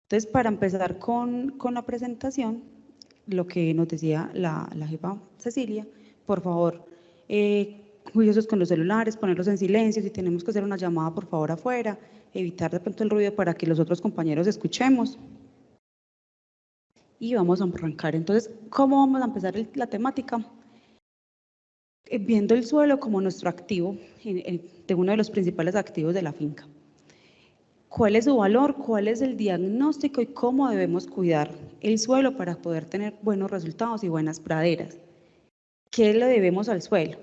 Entonces, para empezar con la presentación, lo que nos decía la jefa Cecilia, por favor, juiciosos con los celulares, ponerlos en silencio, si tenemos que hacer una llamada, por favor, afuera, evitar de pronto el ruido para que los otros compañeros escuchemos. Y vamos a arrancar. Entonces, ¿cómo vamos a empezar la temática? Viendo el suelo como nuestro activo, de uno de los principales activos de la finca. ¿Cuál es su valor? ¿Cuál es el diagnóstico y cómo debemos cuidar el suelo para poder tener buenos resultados y buenas praderas? ¿Qué le debemos al suelo?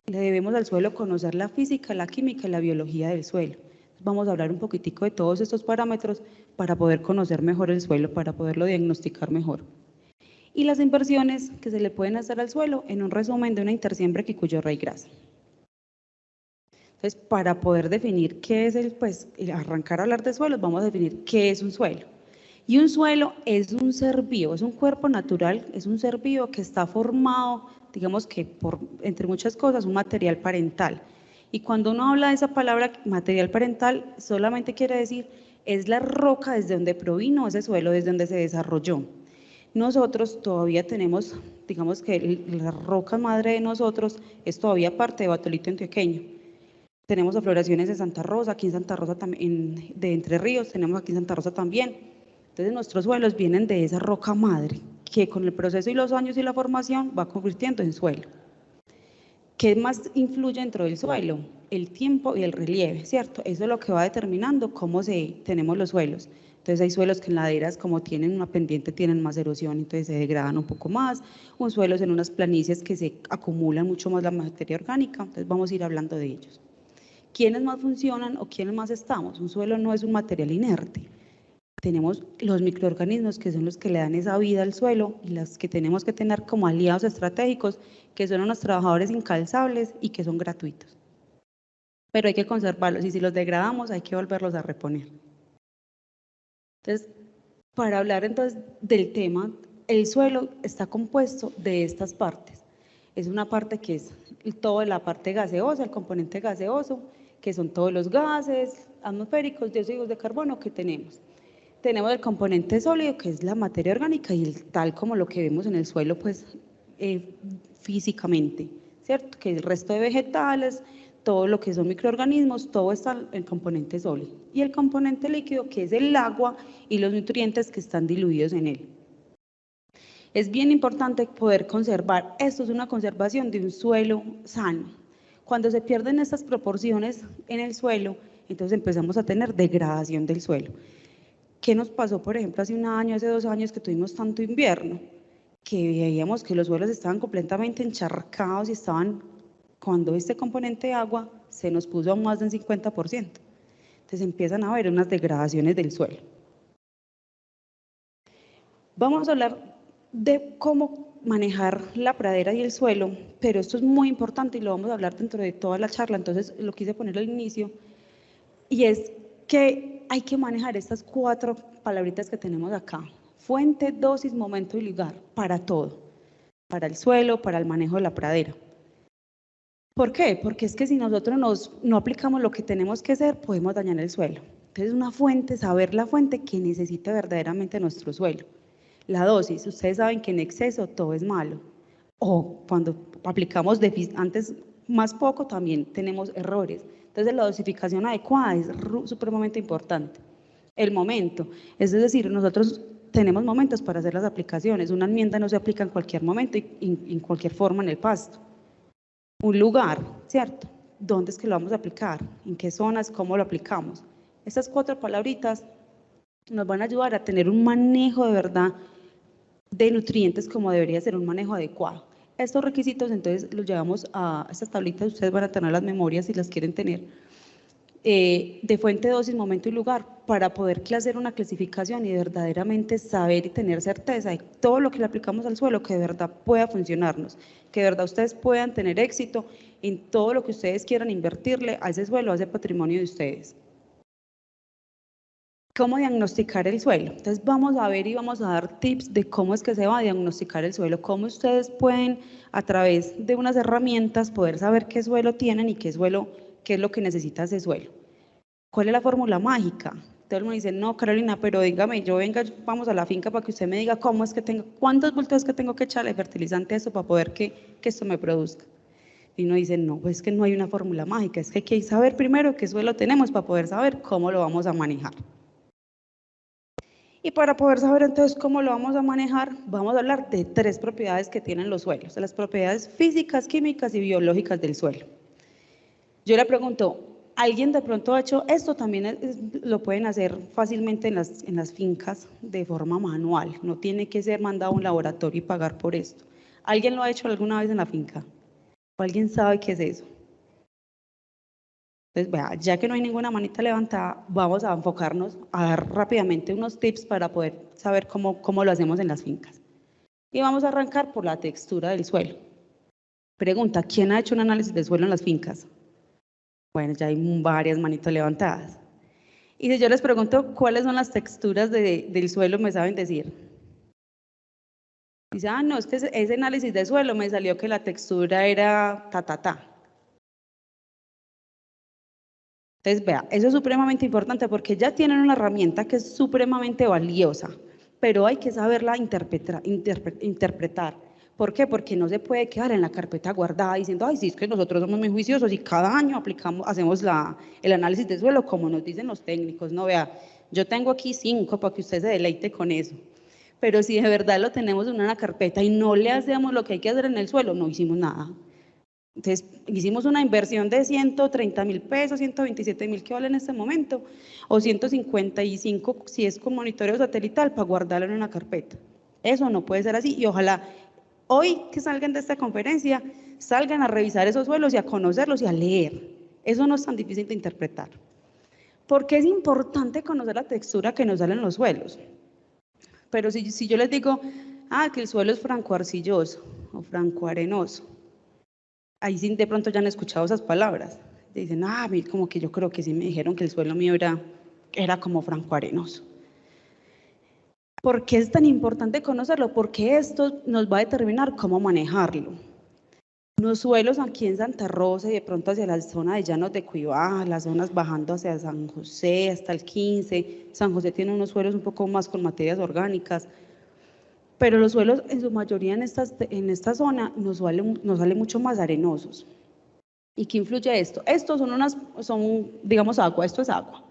Le debemos al suelo conocer la física, la química y la biología del suelo. Vamos a hablar un poquitico de todos estos parámetros para poder conocer mejor el suelo, para poderlo diagnosticar mejor. Y las inversiones que se le pueden hacer al suelo en un resumen de una intersiembra quicuyo raigrasa. Entonces, para poder definir qué es arrancar a hablar de suelos, vamos a definir qué es un suelo. Y un suelo es un ser vivo, es un cuerpo natural, es un ser vivo que está formado, digamos que entre muchas cosas, un material parental. Y cuando uno habla de esa palabra material parental, solamente quiere decir, es la roca desde donde provino ese suelo, desde donde se desarrolló. Nosotros todavía tenemos, digamos que la roca madre de nosotros es todavía parte de Batolito Antioqueño. Tenemos afloraciones de Santa Rosa, aquí en Santa Rosa también, de Entre Ríos, tenemos aquí en Santa Rosa también. Entonces nuestros suelos vienen de esa roca madre, que con el proceso y los años y la formación va convirtiendo en suelo. ¿Qué más influye dentro del suelo? El tiempo y el relieve, ¿cierto? Eso es lo que va determinando cómo tenemos los suelos. Entonces hay suelos que en laderas, como tienen una pendiente, tienen más erosión, entonces se degradan un poco más. Un suelos en unas planicies que se acumulan mucho más la materia orgánica, entonces vamos a ir hablando de ellos. ¿Quiénes más funcionan o quiénes más estamos? Un suelo no es un material inerte. Tenemos los microorganismos que son los que le dan esa vida al suelo y las que tenemos que tener como aliados estratégicos, que son unos trabajadores incalzables y que son gratuitos. Pero hay que conservarlos y si los degradamos hay que volverlos a reponer. Entonces, para hablar entonces del tema, el suelo está compuesto de estas partes. Es una parte que es toda la parte gaseosa, el componente gaseoso, que son todos los gases atmosféricos, dióxidos de carbono que tenemos. Tenemos el componente sólido, que es la materia orgánica y tal como lo que vemos en el suelo, pues físicamente, ¿cierto? Que el resto de vegetales, todo lo que son microorganismos, todo está en el componente sólido. Y el componente líquido, que es el agua y los nutrientes que están diluidos en él. Es bien importante poder conservar, esto es una conservación de un suelo sano. Cuando se pierden estas proporciones en el suelo, entonces empezamos a tener degradación del suelo. ¿Qué nos pasó, por ejemplo, hace un año, hace 2 años que tuvimos tanto invierno? Que veíamos que los suelos estaban completamente encharcados y cuando este componente de agua se nos puso a más del 50%. Entonces empiezan a haber unas degradaciones del suelo. Vamos a hablar de cómo manejar la pradera y el suelo, pero esto es muy importante y lo vamos a hablar dentro de toda la charla, entonces lo quise poner al inicio, y es que hay que manejar estas 4 palabritas que tenemos acá: fuente, dosis, momento y lugar, para todo, para el suelo, para el manejo de la pradera. ¿Por qué? Porque es que si nosotros no aplicamos lo que tenemos que hacer, podemos dañar el suelo. Entonces una fuente, saber la fuente que necesita verdaderamente nuestro suelo. La dosis, ustedes saben que en exceso todo es malo, o cuando aplicamos antes más poco también tenemos errores. Entonces la dosificación adecuada es supremamente importante. El momento, es decir, nosotros tenemos momentos para hacer las aplicaciones, una enmienda no se aplica en cualquier momento y en cualquier forma en el pasto. Un lugar, ¿cierto? ¿Dónde es que lo vamos a aplicar? ¿En qué zonas? ¿Cómo lo aplicamos? Estas 4 palabritas nos van a ayudar a tener un manejo de verdad de nutrientes como debería ser un manejo adecuado. Estos requisitos entonces los llevamos a estas tablitas, ustedes van a tener las memorias si las quieren tener, de fuente, dosis, momento y lugar, para poder hacer una clasificación y verdaderamente saber y tener certeza de todo lo que le aplicamos al suelo, que de verdad pueda funcionarnos, que de verdad ustedes puedan tener éxito en todo lo que ustedes quieran invertirle a ese suelo, a ese patrimonio de ustedes. ¿Cómo diagnosticar el suelo? Entonces vamos a ver y vamos a dar tips de cómo es que se va a diagnosticar el suelo, cómo ustedes pueden a través de unas herramientas poder saber qué suelo tienen y qué es lo que necesita ese suelo. ¿Cuál es la fórmula mágica? Todo el mundo dice, no, Carolina, pero dígame, yo venga, vamos a la finca para que usted me diga cómo es que tengo, cuántos bultos es que tengo que echarle fertilizante a eso para poder que esto me produzca. Y uno dice, no, pues es que no hay una fórmula mágica, es que hay que saber primero qué suelo tenemos para poder saber cómo lo vamos a manejar. Y para poder saber entonces cómo lo vamos a manejar, vamos a hablar de 3 propiedades que tienen los suelos, de las propiedades físicas, químicas y biológicas del suelo. Yo le pregunto, ¿alguien de pronto ha hecho esto? También lo pueden hacer fácilmente en las fincas de forma manual, no tiene que ser mandado a un laboratorio y pagar por esto. ¿Alguien lo ha hecho alguna vez en la finca? ¿O alguien sabe qué es eso? Entonces, vea, ya que no hay ninguna manita levantada, vamos a enfocarnos a dar rápidamente unos tips para poder saber cómo lo hacemos en las fincas. Y vamos a arrancar por la textura del suelo. Pregunta, ¿quién ha hecho un análisis del suelo en las fincas? Bueno, ya hay varias manitas levantadas. Y si yo les pregunto cuáles son las texturas del suelo, ¿me saben decir? Dice, no, es que ese análisis de suelo me salió que la textura era ta. Entonces, vea, eso es supremamente importante porque ya tienen una herramienta que es supremamente valiosa, pero hay que saberla interpretar. ¿Por qué? Porque no se puede quedar en la carpeta guardada diciendo, ay, sí, es que nosotros somos muy juiciosos y cada año hacemos el análisis de suelo como nos dicen los técnicos. No, vea, yo tengo aquí 5 para que usted se deleite con eso. Pero si de verdad lo tenemos en una carpeta y no le hacemos lo que hay que hacer en el suelo, no hicimos nada. Entonces, hicimos una inversión de 130.000 pesos, 127.000 que vale en este momento, o 155 si es con monitoreo satelital para guardarlo en una carpeta. Eso no puede ser así y ojalá hoy que salgan de esta conferencia, salgan a revisar esos suelos y a conocerlos y a leer. Eso no es tan difícil de interpretar. ¿Por qué es importante conocer la textura que nos salen los suelos? Pero si yo les digo, que el suelo es franco-arcilloso o franco-arenoso, ahí sí de pronto ya han escuchado esas palabras. Dicen, como que yo creo que sí me dijeron que el suelo mío era como franco-arenoso. ¿Por qué es tan importante conocerlo? Porque esto nos va a determinar cómo manejarlo. Los suelos aquí en Santa Rosa y de pronto hacia la zona de Llanos de Cuibá, las zonas bajando hacia San José, hasta el 15, San José tiene unos suelos un poco más con materias orgánicas, pero los suelos en su mayoría en esta zona nos salen mucho más arenosos. ¿Y qué influye esto? Estos son digamos agua, esto es agua.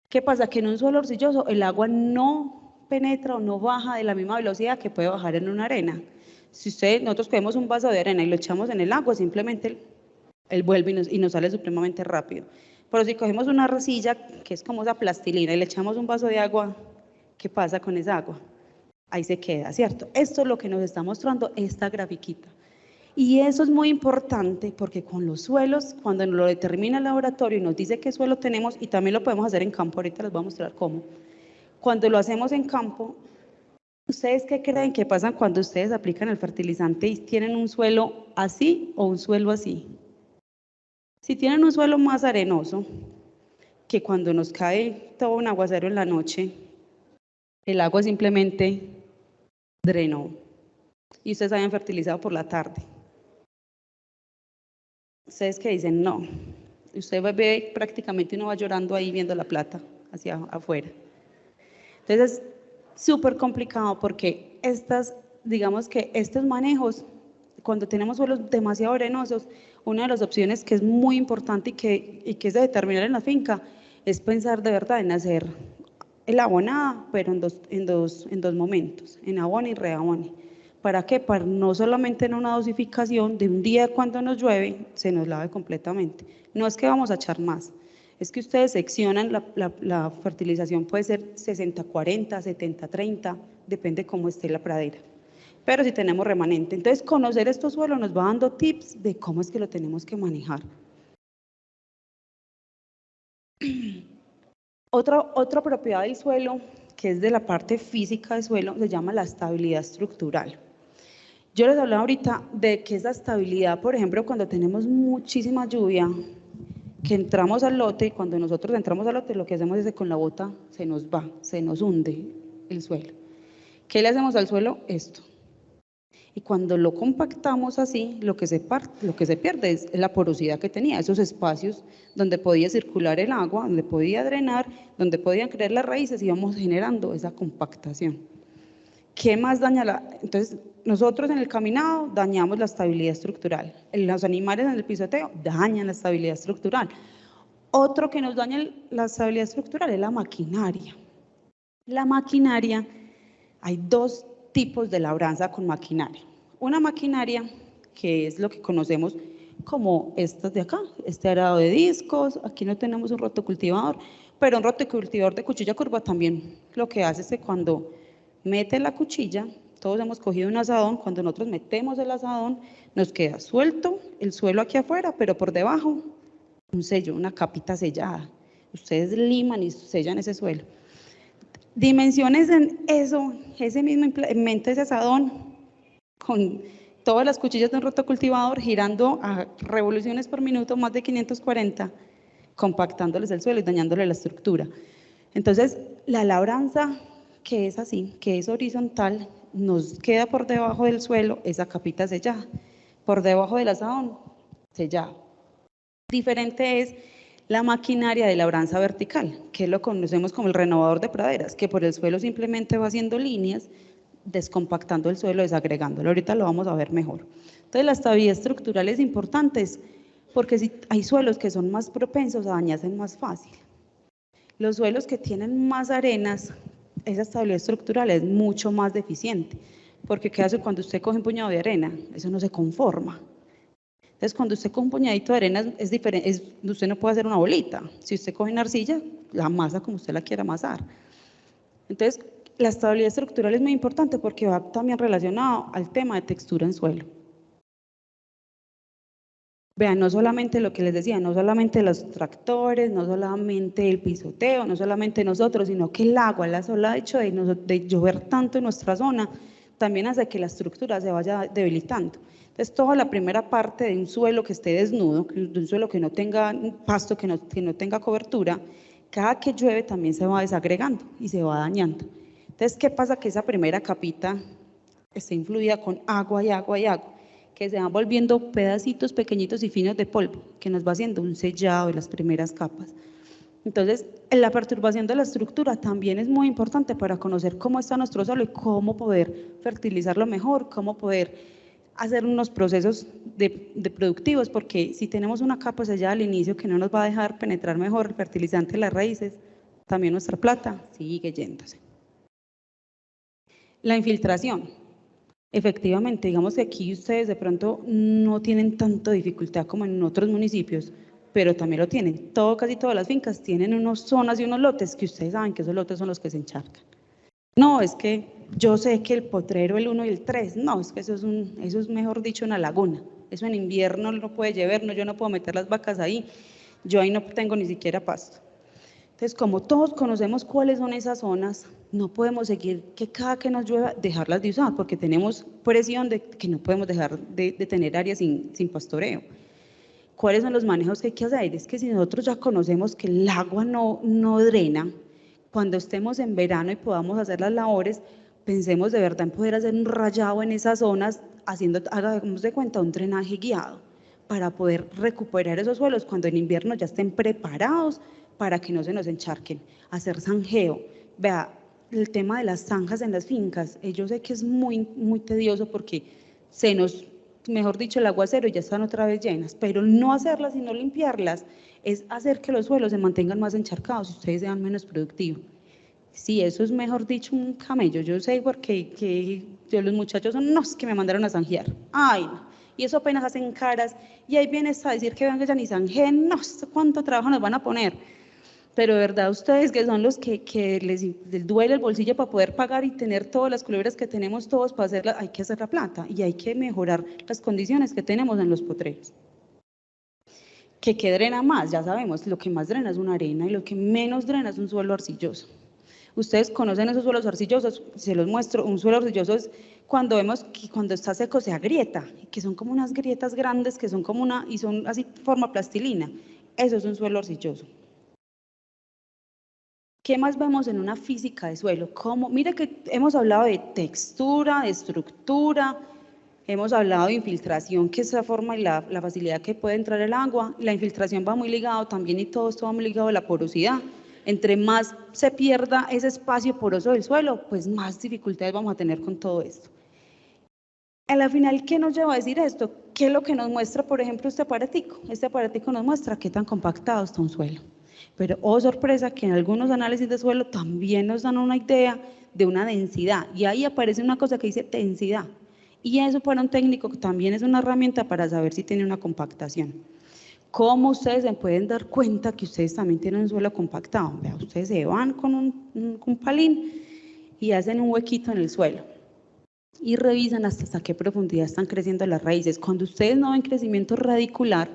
¿Qué pasa? Que en un suelo arcilloso el agua no penetra o no baja de la misma velocidad que puede bajar en una arena. Si nosotros cogemos un vaso de arena y lo echamos en el agua, simplemente él vuelve y nos sale supremamente rápido. Pero si cogemos una arcilla, que es como esa plastilina, y le echamos un vaso de agua, ¿qué pasa con esa agua? Ahí se queda, ¿cierto? Esto es lo que nos está mostrando esta grafiquita. Y eso es muy importante porque con los suelos, cuando nos lo determina el laboratorio y nos dice qué suelo tenemos, y también lo podemos hacer en campo, ahorita les voy a mostrar cómo. Cuando lo hacemos en campo, ¿ustedes qué creen que pasa cuando ustedes aplican el fertilizante y tienen un suelo así o un suelo así? Si tienen un suelo más arenoso, que cuando nos cae todo un aguacero en la noche, el agua simplemente drenó y ustedes habían fertilizado por la tarde. Ustedes que dicen, no, usted ve prácticamente uno va llorando ahí viendo la plata hacia afuera. Entonces es súper complicado porque digamos que estos manejos, cuando tenemos suelos demasiado arenosos, una de las opciones que es muy importante y que es de determinar en la finca es pensar de verdad en hacer el abonada, pero en dos momentos, en abone y reabone. ¿Para qué? Para no solamente en una dosificación de un día cuando nos llueve, se nos lave completamente. No es que vamos a echar más, es que ustedes seccionan la fertilización, puede ser 60-40, 70-30, depende cómo esté la pradera. Pero si tenemos remanente, entonces conocer estos suelos nos va dando tips de cómo es que lo tenemos que manejar. Otra propiedad del suelo, que es de la parte física del suelo, se llama la estabilidad estructural. Yo les hablaba ahorita de que esa estabilidad, por ejemplo, cuando tenemos muchísima lluvia, que entramos al lote, y cuando nosotros entramos al lote, lo que hacemos es que con la bota se nos hunde el suelo. ¿Qué le hacemos al suelo? Esto. Y cuando lo compactamos así, lo que se pierde es la porosidad que tenía, esos espacios donde podía circular el agua, donde podía drenar, donde podían crecer las raíces, y íbamos generando esa compactación. ¿Qué más daña Entonces, nosotros en el caminado dañamos la estabilidad estructural. Los animales en el pisoteo dañan la estabilidad estructural. Otro que nos daña la estabilidad estructural es la maquinaria. La maquinaria, hay dos tipos de labranza con maquinaria. Una maquinaria que es lo que conocemos como estas de acá, este arado de discos, aquí no tenemos un rotocultivador, pero un rotocultivador de cuchilla curva también lo que hace es que cuando mete la cuchilla, todos hemos cogido un asadón, cuando nosotros metemos el asadón, nos queda suelto el suelo aquí afuera, pero por debajo un sello, una capita sellada. Ustedes liman y sellan ese suelo. Dimensiones en eso, ese mismo implemento, ese asadón, con todas las cuchillas de un rotocultivador girando a revoluciones por minuto, más de 540, compactándoles el suelo y dañándole la estructura. Entonces, la labranza que es así, que es horizontal, nos queda por debajo del suelo esa capita sellada, por debajo del asadón, sellada. Diferente es la maquinaria de labranza vertical, que lo conocemos como el renovador de praderas, que por el suelo simplemente va haciendo líneas, descompactando el suelo, desagregándolo. Ahorita lo vamos a ver mejor. Entonces, la estabilidad estructural es importante porque si hay suelos que son más propensos a dañarse más fácil. Los suelos que tienen más arenas, esa estabilidad estructural es mucho más deficiente, porque ¿qué hace cuando usted coge un puñado de arena? Eso no se conforma. Entonces, cuando usted coge un puñadito de arena, es diferente, usted no puede hacer una bolita. Si usted coge una arcilla, la amasa como usted la quiera amasar. Entonces, la estabilidad estructural es muy importante porque va también relacionado al tema de textura en suelo. Vean, no solamente lo que les decía, no solamente los tractores, no solamente el pisoteo, no solamente nosotros, sino que el agua, la sola hecho de llover tanto en nuestra zona, también hace que la estructura se vaya debilitando. Entonces, toda la primera parte de un suelo que esté desnudo, de un suelo que no tenga pasto, que no tenga cobertura, cada que llueve también se va desagregando y se va dañando. Entonces, ¿qué pasa? Que esa primera capita está influida con agua y agua y agua, que se van volviendo pedacitos pequeñitos y finos de polvo, que nos va haciendo un sellado de las primeras capas. Entonces, la perturbación de la estructura también es muy importante para conocer cómo está nuestro suelo y cómo poder fertilizarlo mejor, cómo poder hacer unos procesos de productivos, porque si tenemos una capa sellada al inicio que no nos va a dejar penetrar mejor el fertilizante en las raíces, también nuestra plata sigue yéndose. La infiltración. Efectivamente, digamos que aquí ustedes de pronto no tienen tanta dificultad como en otros municipios, pero también lo tienen. Casi todas las fincas tienen unas zonas y unos lotes que ustedes saben que esos lotes son los que se encharcan. No, es que yo sé que el potrero, el 1 y el 3, no, es que eso es mejor dicho una laguna. Eso en invierno no puede llover, no, yo no puedo meter las vacas ahí, yo ahí no tengo ni siquiera pasto. Entonces, como todos conocemos cuáles son esas zonas, no podemos seguir que cada que nos llueva dejarlas de usar, porque tenemos presión de que no podemos dejar de tener áreas sin pastoreo. ¿Cuáles son los manejos que hay que hacer? Es que si nosotros ya conocemos que el agua no drena, cuando estemos en verano y podamos hacer las labores, pensemos de verdad en poder hacer un rayado en esas zonas, hagamos de cuenta un drenaje guiado, para poder recuperar esos suelos cuando en invierno ya estén preparados para que no se nos encharquen, hacer zanjeo. Vea, el tema de las zanjas en las fincas, yo sé que es muy, muy tedioso porque mejor dicho, el aguacero ya están otra vez llenas, pero no hacerlas y no limpiarlas es hacer que los suelos se mantengan más encharcados y ustedes sean menos productivos. Sí, eso es mejor dicho un camello. Yo sé porque los muchachos son unos que me mandaron a zanjear. Ay, no. Y eso apenas hacen caras y ahí vienes a decir que vengan y zanjen. No sé cuánto trabajo nos van a poner. Pero de verdad ustedes que son los que les duele el bolsillo para poder pagar y tener todas las culebras que tenemos todos para hacerla, hay que hacer la plata y hay que mejorar las condiciones que tenemos en los potreros. ¿Qué drena más? Ya sabemos, lo que más drena es una arena y lo que menos drena es un suelo arcilloso. Ustedes conocen esos suelos arcillosos, se los muestro. Un suelo arcilloso es cuando vemos que cuando está seco se agrieta, que son como unas grietas grandes que son como y son así forma plastilina. Eso es un suelo arcilloso. ¿Qué más vemos en una física de suelo? Mire que hemos hablado de textura, de estructura, Hemos hablado de infiltración, que es la forma y la facilidad que puede entrar el agua. La infiltración va muy ligado también, y todo esto va muy ligado a la porosidad. Entre más se pierda ese espacio poroso del suelo, pues más dificultades vamos a tener con todo esto. A la final, ¿qué nos lleva a decir esto? ¿Qué es lo que nos muestra, por ejemplo, este aparatico? Este aparatico nos muestra qué tan compactado está un suelo. Pero, oh sorpresa, que en algunos análisis de suelo también nos dan una idea de una densidad. Y ahí aparece una cosa que dice densidad. Y eso para un técnico también es una herramienta para saber si tiene una compactación. ¿Cómo ustedes se pueden dar cuenta que ustedes también tienen un suelo compactado? Vea, ustedes se van con un palín y hacen un huequito en el suelo y revisan hasta qué profundidad están creciendo las raíces. Cuando ustedes no ven crecimiento radicular,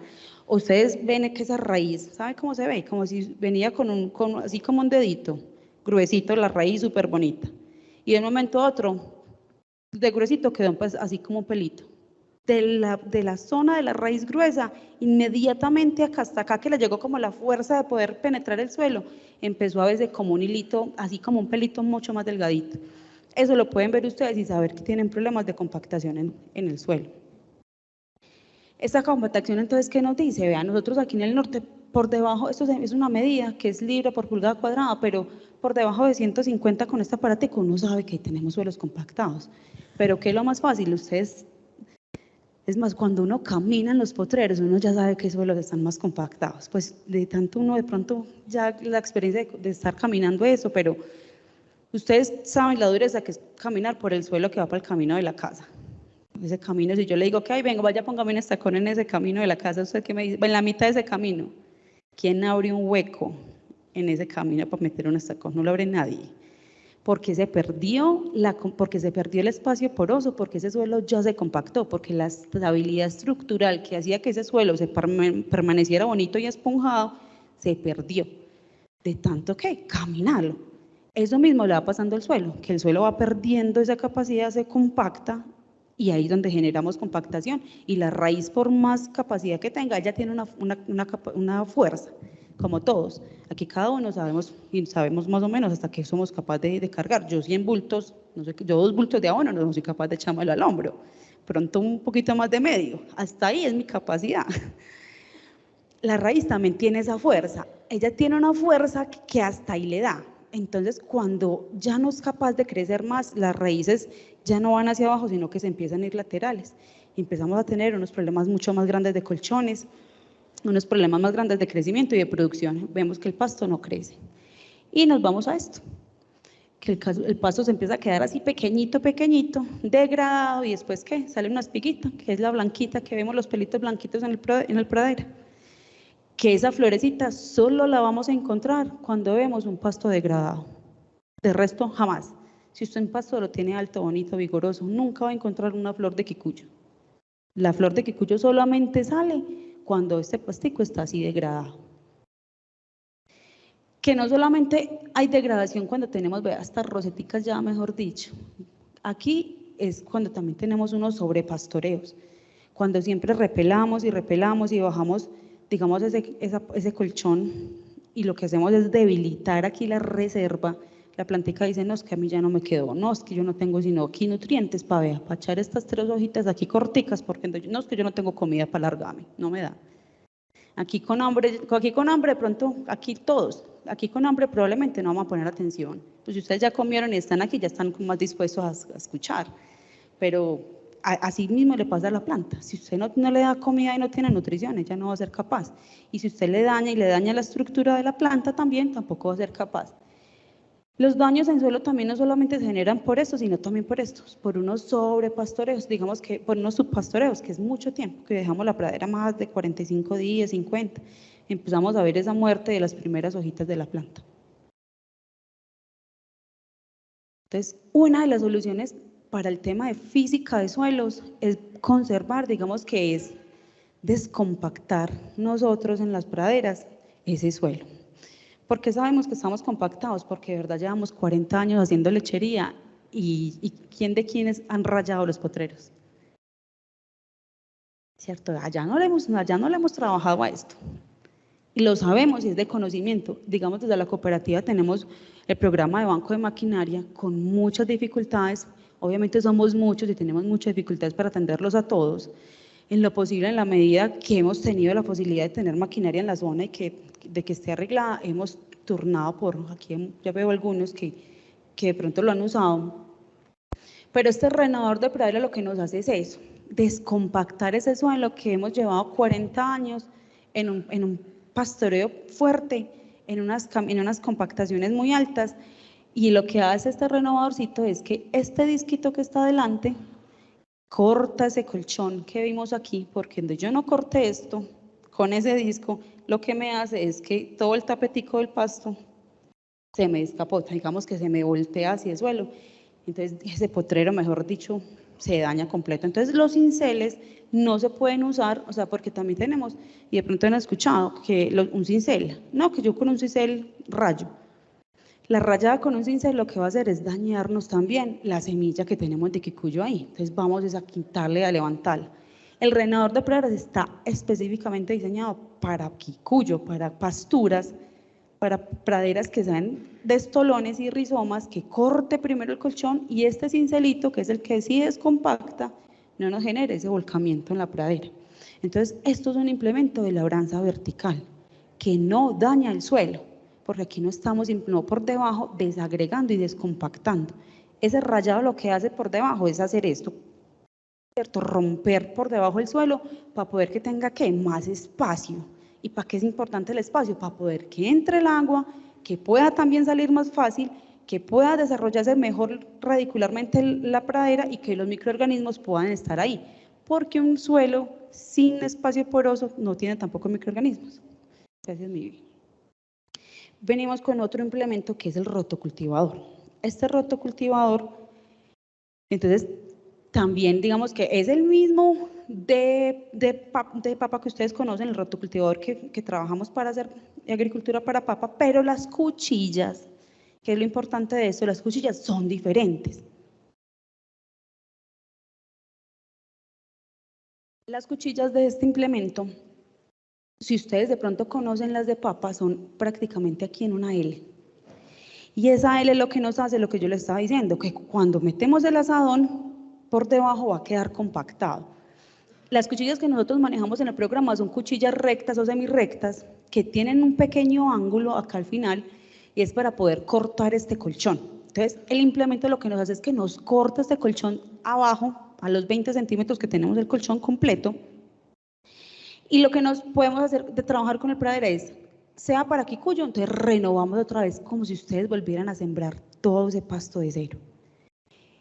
ustedes ven que esa raíz, ¿sabe cómo se ve? Como si venía así como un dedito, gruesito, la raíz súper bonita. Y de un momento a otro, de gruesito quedó pues así como un pelito. De la zona de la raíz gruesa, inmediatamente hasta acá, que le llegó como la fuerza de poder penetrar el suelo, empezó a verse como un hilito, así como un pelito mucho más delgadito. Eso lo pueden ver ustedes y saber que tienen problemas de compactación en el suelo. Esta compactación, entonces, ¿qué nos dice? Vean, nosotros aquí en el norte, por debajo, esto es una medida que es libre por pulgada cuadrada, pero por debajo de 150 con este aparatico uno sabe que tenemos suelos compactados. Pero ¿qué es lo más fácil? Ustedes, es más, cuando uno camina en los potreros, uno ya sabe qué suelos están más compactados. Pues de tanto uno de pronto ya la experiencia de estar caminando eso, pero ustedes saben la dureza que es caminar por el suelo que va para el camino de la casa. Ese camino, si yo le digo que ay, vengo, vaya, póngame un estacón en ese camino de la casa, ¿usted qué me dice? En la mitad de ese camino, ¿quién abre un hueco en ese camino para meter un estacón? No lo abre nadie. Porque se perdió el espacio poroso, porque ese suelo ya se compactó, porque la estabilidad estructural que hacía que ese suelo se permaneciera bonito y esponjado, se perdió. De tanto que caminarlo. Eso mismo le va pasando al suelo, que el suelo va perdiendo esa capacidad, se compacta, y ahí es donde generamos compactación. Y la raíz, por más capacidad que tenga, ella tiene una fuerza, como todos. Aquí cada uno sabemos más o menos hasta qué somos capaces de cargar. Yo 100 bultos, no sé, yo 2 bultos de abono no soy capaz de echármelo al hombro. Pronto un poquito más de medio. Hasta ahí es mi capacidad. La raíz también tiene esa fuerza. Ella tiene una fuerza que hasta ahí le da. Entonces, cuando ya no es capaz de crecer más, las raíces ya no van hacia abajo, sino que se empiezan a ir laterales. Empezamos a tener unos problemas mucho más grandes de colchones, unos problemas más grandes de crecimiento y de producción. Vemos que el pasto no crece. Y nos vamos a esto, que el pasto se empieza a quedar así pequeñito, pequeñito, degradado, y después ¿qué? Sale una espiguita, que es la blanquita, que vemos los pelitos blanquitos en el pradero. Que esa florecita solo la vamos a encontrar cuando vemos un pasto degradado. De resto, jamás. Si usted un pasto lo tiene alto, bonito, vigoroso, nunca va a encontrar una flor de quicuyo. La flor de quicuyo solamente sale cuando este pastico está así degradado. Que no solamente hay degradación cuando tenemos, vea, estas roseticas ya, mejor dicho. Aquí es cuando también tenemos unos sobrepastoreos. Cuando siempre repelamos y bajamos, digamos, ese colchón, y lo que hacemos es debilitar aquí la reserva. La plantica dice, no, es que a mí ya no me quedó, no, es que yo no tengo sino aquí nutrientes para echar estas 3 hojitas aquí corticas, porque no, es que yo no tengo comida para alargarme, no me da. Aquí con hambre, de pronto, aquí todos, aquí con hambre probablemente no vamos a poner atención. Pues si ustedes ya comieron y están aquí, ya están más dispuestos a escuchar, pero así mismo le pasa a la planta. Si usted no le da comida y no tiene nutrición, ella no va a ser capaz. Y si usted le daña la estructura de la planta también, tampoco va a ser capaz. Los daños en suelo también no solamente se generan por esto, sino también por estos, por unos sobrepastoreos, digamos que por unos subpastoreos, que es mucho tiempo, que dejamos la pradera más de 45 días, 50, empezamos a ver esa muerte de las primeras hojitas de la planta. Entonces, una de las soluciones para el tema de física de suelos es conservar, digamos que es descompactar nosotros en las praderas ese suelo. ¿Por qué sabemos que estamos compactados? Porque de verdad llevamos 40 años haciendo lechería y ¿quién de quienes han rayado los potreros? ¿Cierto? Allá no le hemos trabajado a esto. Y lo sabemos y es de conocimiento. Digamos, desde la cooperativa tenemos el programa de banco de maquinaria con muchas dificultades obviamente somos muchos y tenemos muchas dificultades para atenderlos a todos. En lo posible, en la medida que hemos tenido la posibilidad de tener maquinaria en la zona y de que esté arreglada, hemos turnado por, aquí ya veo algunos que de pronto lo han usado. Pero este drenador de pradera lo que nos hace es eso, descompactar ese suelo que hemos llevado 40 años en un pastoreo fuerte, en unas compactaciones muy altas, y lo que hace este renovadorcito es que este disquito que está adelante corta ese colchón que vimos aquí, porque donde yo no corté esto, con ese disco, lo que me hace es que todo el tapetico del pasto se me descapota, digamos que se me voltea hacia el suelo, entonces ese potrero, mejor dicho, se daña completo. Entonces los cinceles no se pueden usar, o sea, porque también tenemos, y de pronto han escuchado, que un cincel, no, que yo con un cincel rayo. La rayada con un cincel lo que va a hacer es dañarnos también la semilla que tenemos de quicuyo ahí, entonces vamos a quitarle, a levantarla. El drenador de praderas está específicamente diseñado para quicuyo, para pasturas, para praderas que sean de estolones y rizomas, que corte primero el colchón y este cincelito, que es el que sí descompacta, no nos genere ese volcamiento en la pradera. Entonces, esto es un implemento de labranza vertical, que no daña el suelo, porque aquí no estamos, no por debajo, desagregando y descompactando. Ese rayado lo que hace por debajo es hacer esto, ¿cierto? Romper por debajo el suelo para poder que tenga, ¿qué? Más espacio. ¿Y para qué es importante el espacio? Para poder que entre el agua, que pueda también salir más fácil, que pueda desarrollarse mejor radicularmente la pradera y que los microorganismos puedan estar ahí, porque un suelo sin espacio poroso no tiene tampoco microorganismos. Gracias, mi vida. Venimos con otro implemento que es el rotocultivador. Este rotocultivador, entonces, también digamos que es el mismo de papa que ustedes conocen, el rotocultivador que trabajamos para hacer agricultura para papa, pero las cuchillas, que es lo importante de esto, las cuchillas son diferentes. Las cuchillas de este implemento, si ustedes de pronto conocen las de papa, son prácticamente aquí en una L. Y esa L lo que nos hace, lo que yo les estaba diciendo, que cuando metemos el asadón, por debajo va a quedar compactado. Las cuchillas que nosotros manejamos en el programa son cuchillas rectas o semirrectas que tienen un pequeño ángulo acá al final y es para poder cortar este colchón. Entonces, el implemento lo que nos hace es que nos corta este colchón abajo, a los 20 centímetros que tenemos el colchón completo. Y lo que nos podemos hacer de trabajar con el pradera es, sea para quicuyo, entonces renovamos otra vez como si ustedes volvieran a sembrar todo ese pasto de cero.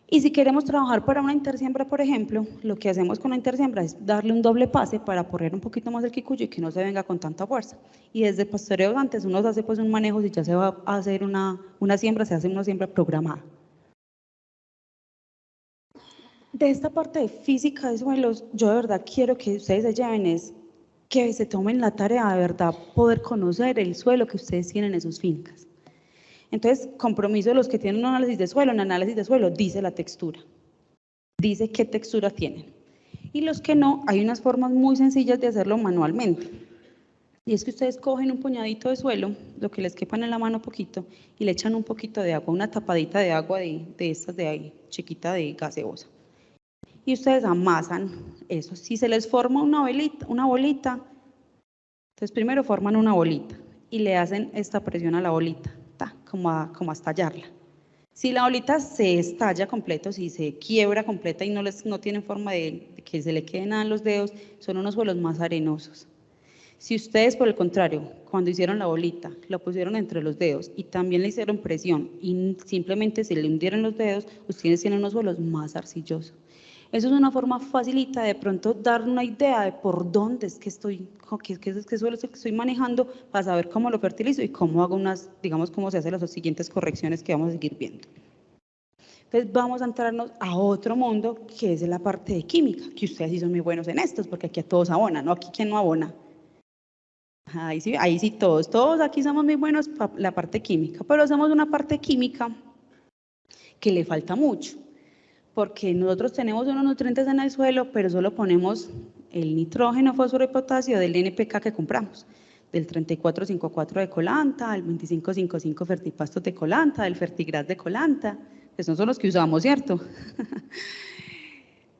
Y si queremos trabajar para una intersiembra, por ejemplo, lo que hacemos con la intersiembra es darle un doble pase para poner un poquito más el quicuyo y que no se venga con tanta fuerza. Y desde pastoreo antes uno hace pues un manejo, si ya se va a hacer una siembra, se hace una siembra programada. De esta parte de física de suelos, yo de verdad quiero que ustedes se lleven es que se tomen la tarea de verdad poder conocer el suelo que ustedes tienen en sus fincas. Entonces, compromiso de los que tienen un análisis de suelo, en análisis de suelo dice la textura, dice qué textura tienen. Y los que no, hay unas formas muy sencillas de hacerlo manualmente. Y es que ustedes cogen un puñadito de suelo, lo que les quepan en la mano poquito, y le echan un poquito de agua, una tapadita de agua de estas de ahí, chiquita de gaseosa. Y ustedes amasan eso. Si se les forma una bolita, entonces primero forman una bolita y le hacen esta presión a la bolita, como a estallarla. Si la bolita se estalla completo, si se quiebra completa y no tienen forma de que se le quede nada en los dedos, son unos suelos más arenosos. Si ustedes, por el contrario, cuando hicieron la bolita, la pusieron entre los dedos y también le hicieron presión y simplemente se le hundieron los dedos, ustedes tienen unos suelos más arcillosos. Eso es una forma facilita de pronto dar una idea de por dónde es que estoy, qué suelo es el que estoy manejando para saber cómo lo fertilizo y cómo hago digamos, cómo se hacen las siguientes correcciones que vamos a seguir viendo. Entonces vamos a entrarnos a otro mundo que es la parte de química, que ustedes sí son muy buenos en estos, porque aquí a todos abonan, ¿no? Aquí ¿quién no abona? Ahí sí todos aquí somos muy buenos para la parte química, pero hacemos una parte química que le falta mucho. Porque nosotros tenemos unos nutrientes en el suelo, pero solo ponemos el nitrógeno, fósforo y potasio del NPK que compramos, del 3454 de Colanta, el 2555 Fertipastos de Colanta, del Fertigras de Colanta, Esos son los que usamos, ¿cierto?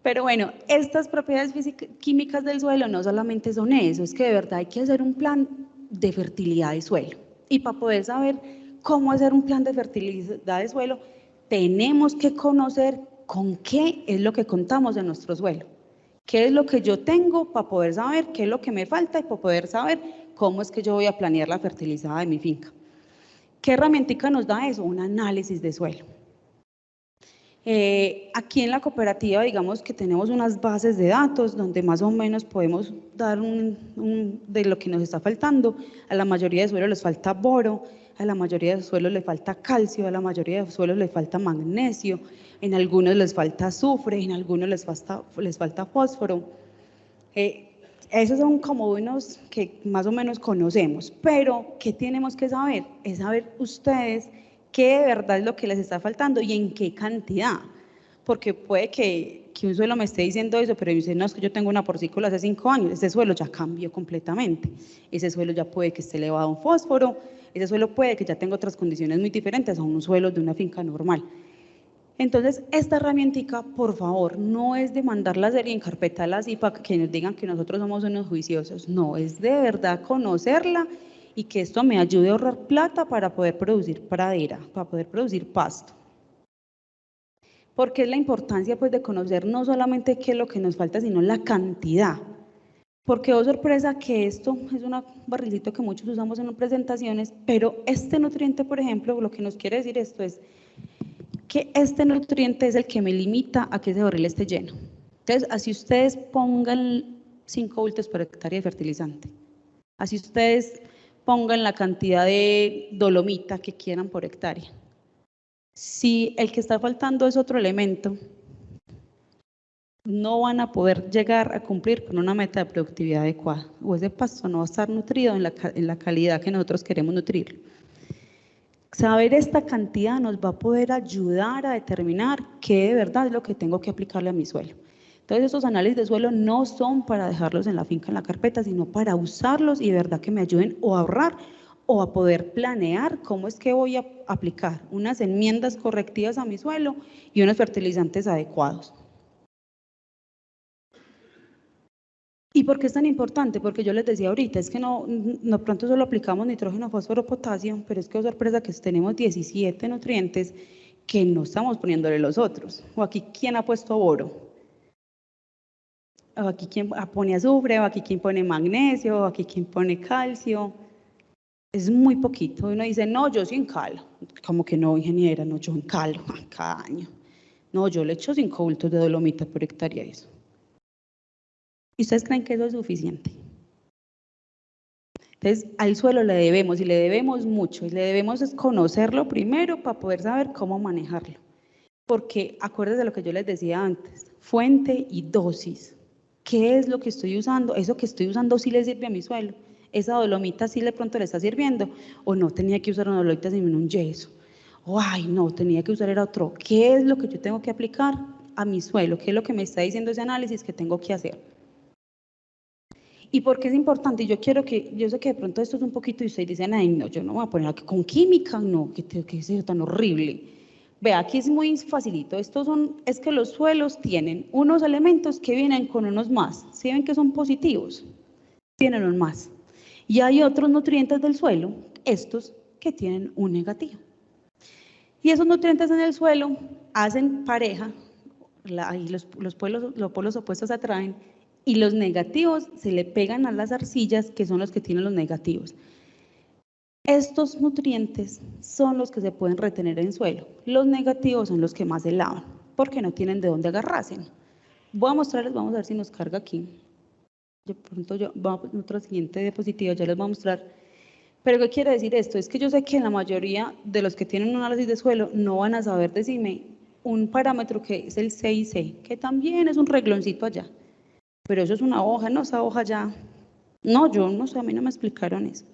Pero bueno, estas propiedades químicas del suelo no solamente son eso, es que de verdad hay que hacer un plan de fertilidad de suelo. Y para poder saber cómo hacer un plan de fertilidad de suelo, tenemos que conocer con qué es lo que contamos en nuestro suelo. ¿Qué es lo que yo tengo para poder saber qué es lo que me falta y para poder saber cómo es que yo voy a planear la fertilizada de mi finca? ¿Qué herramienta nos da eso? Un análisis de suelo. Aquí en la cooperativa, digamos que tenemos unas bases de datos donde más o menos podemos dar de lo que nos está faltando. A la mayoría de suelos les falta boro, a la mayoría de suelos les falta calcio, a la mayoría de suelos les falta magnesio, en algunos les falta azufre, en algunos les falta fósforo. Esos son como unos que más o menos conocemos, pero ¿qué tenemos que saber? Es saber ustedes qué de verdad es lo que les está faltando y en qué cantidad. Porque puede que un suelo me esté diciendo eso, pero dice, no, es que yo tengo una porcícola hace 5 años, ese suelo ya cambió completamente. Ese suelo ya puede que esté elevado en fósforo, ese suelo puede que ya tenga otras condiciones muy diferentes a un suelo de una finca normal. Entonces, esta herramientica, por favor, no es de mandarla a hacer y encarpetarla así para que nos digan que nosotros somos unos juiciosos. No, es de verdad conocerla y que esto me ayude a ahorrar plata para poder producir pradera, para poder producir pasto. Porque es la importancia pues de conocer no solamente qué es lo que nos falta, sino la cantidad. Porque oh sorpresa que esto es un barrilito que muchos usamos en presentaciones, pero este nutriente, por ejemplo, lo que nos quiere decir esto es que este nutriente es el que me limita a que ese barril esté lleno. Entonces, así ustedes pongan 5 bultos por hectárea de fertilizante, así ustedes pongan la cantidad de dolomita que quieran por hectárea. Si el que está faltando es otro elemento, no van a poder llegar a cumplir con una meta de productividad adecuada, o ese pasto no va a estar nutrido en la calidad que nosotros queremos nutrirlo. Saber esta cantidad nos va a poder ayudar a determinar qué de verdad es lo que tengo que aplicarle a mi suelo. Entonces, estos análisis de suelo no son para dejarlos en la finca, en la carpeta, sino para usarlos y de verdad que me ayuden o a ahorrar o a poder planear cómo es que voy a aplicar unas enmiendas correctivas a mi suelo y unos fertilizantes adecuados. ¿Y por qué es tan importante? Porque yo les decía ahorita, es que no pronto solo aplicamos nitrógeno, fósforo, potasio, pero es que, oh sorpresa, que tenemos 17 nutrientes que no estamos poniéndole los otros. O aquí, ¿quién ha puesto boro? O aquí, ¿quién pone azufre? O aquí, ¿quién pone magnesio? O aquí, ¿quién pone calcio? Es muy poquito. Uno dice, no, yo sin cal. Como que no, ingeniera, no, yo en calo cada año. No, yo le echo 5 bultos de dolomita por hectárea a eso. ¿Y ustedes creen que eso es suficiente? Entonces, al suelo le debemos, y le debemos mucho, y le debemos conocerlo primero para poder saber cómo manejarlo. Porque acuérdense de lo que yo les decía antes, fuente y dosis. ¿Qué es lo que estoy usando? ¿Eso que estoy usando sí le sirve a mi suelo? ¿Esa dolomita sí de pronto le está sirviendo? ¿O no tenía que usar una dolomita sino un yeso? O ay, no, tenía que usar era otro. ¿Qué es lo que yo tengo que aplicar a mi suelo? ¿Qué es lo que me está diciendo ese análisis que tengo que hacer? ¿Y por qué es importante? Yo sé que de pronto esto es un poquito y ustedes dicen, ay, no, yo no me voy a poner aquí con química, no, que es eso tan horrible. Vea, aquí es muy facilito, es que los suelos tienen unos elementos que vienen con unos más, ¿sí ven que son positivos? Tienen un más. Y hay otros nutrientes del suelo, estos, que tienen un negativo. Y esos nutrientes en el suelo hacen pareja, y los polos opuestos se atraen, y los negativos se le pegan a las arcillas, que son los que tienen los negativos. Estos nutrientes son los que se pueden retener en suelo. Los negativos son los que más se lavan, porque no tienen de dónde agarrarse. Voy a mostrarles, vamos a ver si nos carga aquí. Vamos a nuestra siguiente diapositiva, ya les voy a mostrar. Pero ¿qué quiere decir esto? Es que yo sé que la mayoría de los que tienen un análisis de suelo no van a saber decirme un parámetro que es el CIC, que también es un regloncito allá. Pero eso es una hoja, no, esa hoja ya, no, yo no sé, a mí no me explicaron eso.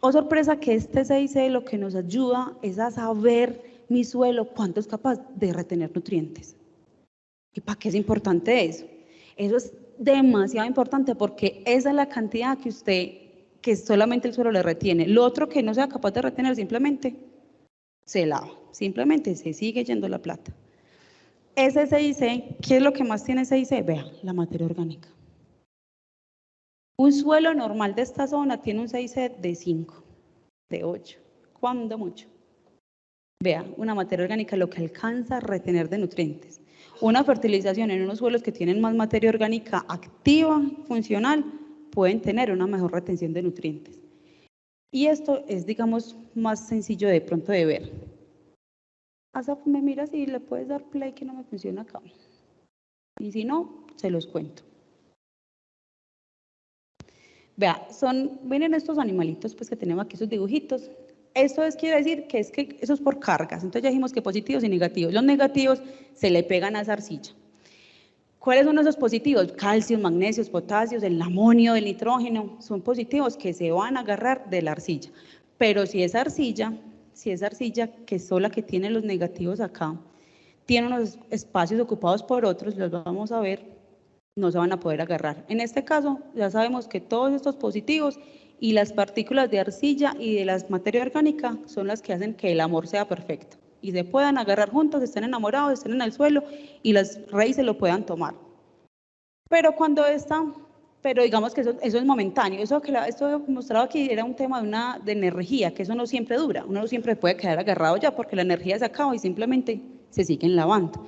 Oh sorpresa que este CIC lo que nos ayuda es a saber mi suelo cuánto es capaz de retener nutrientes. ¿Y para qué es importante eso? Eso es demasiado importante porque esa es la cantidad que solamente el suelo le retiene. Lo otro que no sea capaz de retener simplemente se lava, simplemente se sigue yendo la plata. Ese CIC, ¿qué es lo que más tiene CIC? Vea, la materia orgánica. Un suelo normal de esta zona tiene un CIC de 5, de 8, cuando mucho. Vea, una materia orgánica lo que alcanza a retener de nutrientes. Una fertilización en unos suelos que tienen más materia orgánica activa, funcional, pueden tener una mejor retención de nutrientes. Y esto es, digamos, más sencillo de pronto de ver. Asaf, me mira si le puedes dar play que no me funciona acá. Y si no, se los cuento. Vea, miren estos animalitos pues que tenemos aquí, esos dibujitos. Esto quiere decir que eso es por cargas. Entonces ya dijimos que positivos y negativos. Los negativos se le pegan a esa arcilla. ¿Cuáles son esos positivos? Calcio, magnesio, potasio, el amonio, el nitrógeno. Son positivos que se van a agarrar de la arcilla. Pero si esa arcilla, que es la que tiene los negativos acá, tiene unos espacios ocupados por otros, los vamos a ver, no se van a poder agarrar. En este caso, ya sabemos que todos estos positivos y las partículas de arcilla y de la materia orgánica son las que hacen que el amor sea perfecto y se puedan agarrar juntos, estén enamorados, estén en el suelo y las raíces lo puedan tomar. Pero digamos que eso es momentáneo. Esto mostrado aquí era un tema de energía, que eso no siempre dura, uno no siempre puede quedar agarrado ya porque la energía se acaba y simplemente se siguen lavando.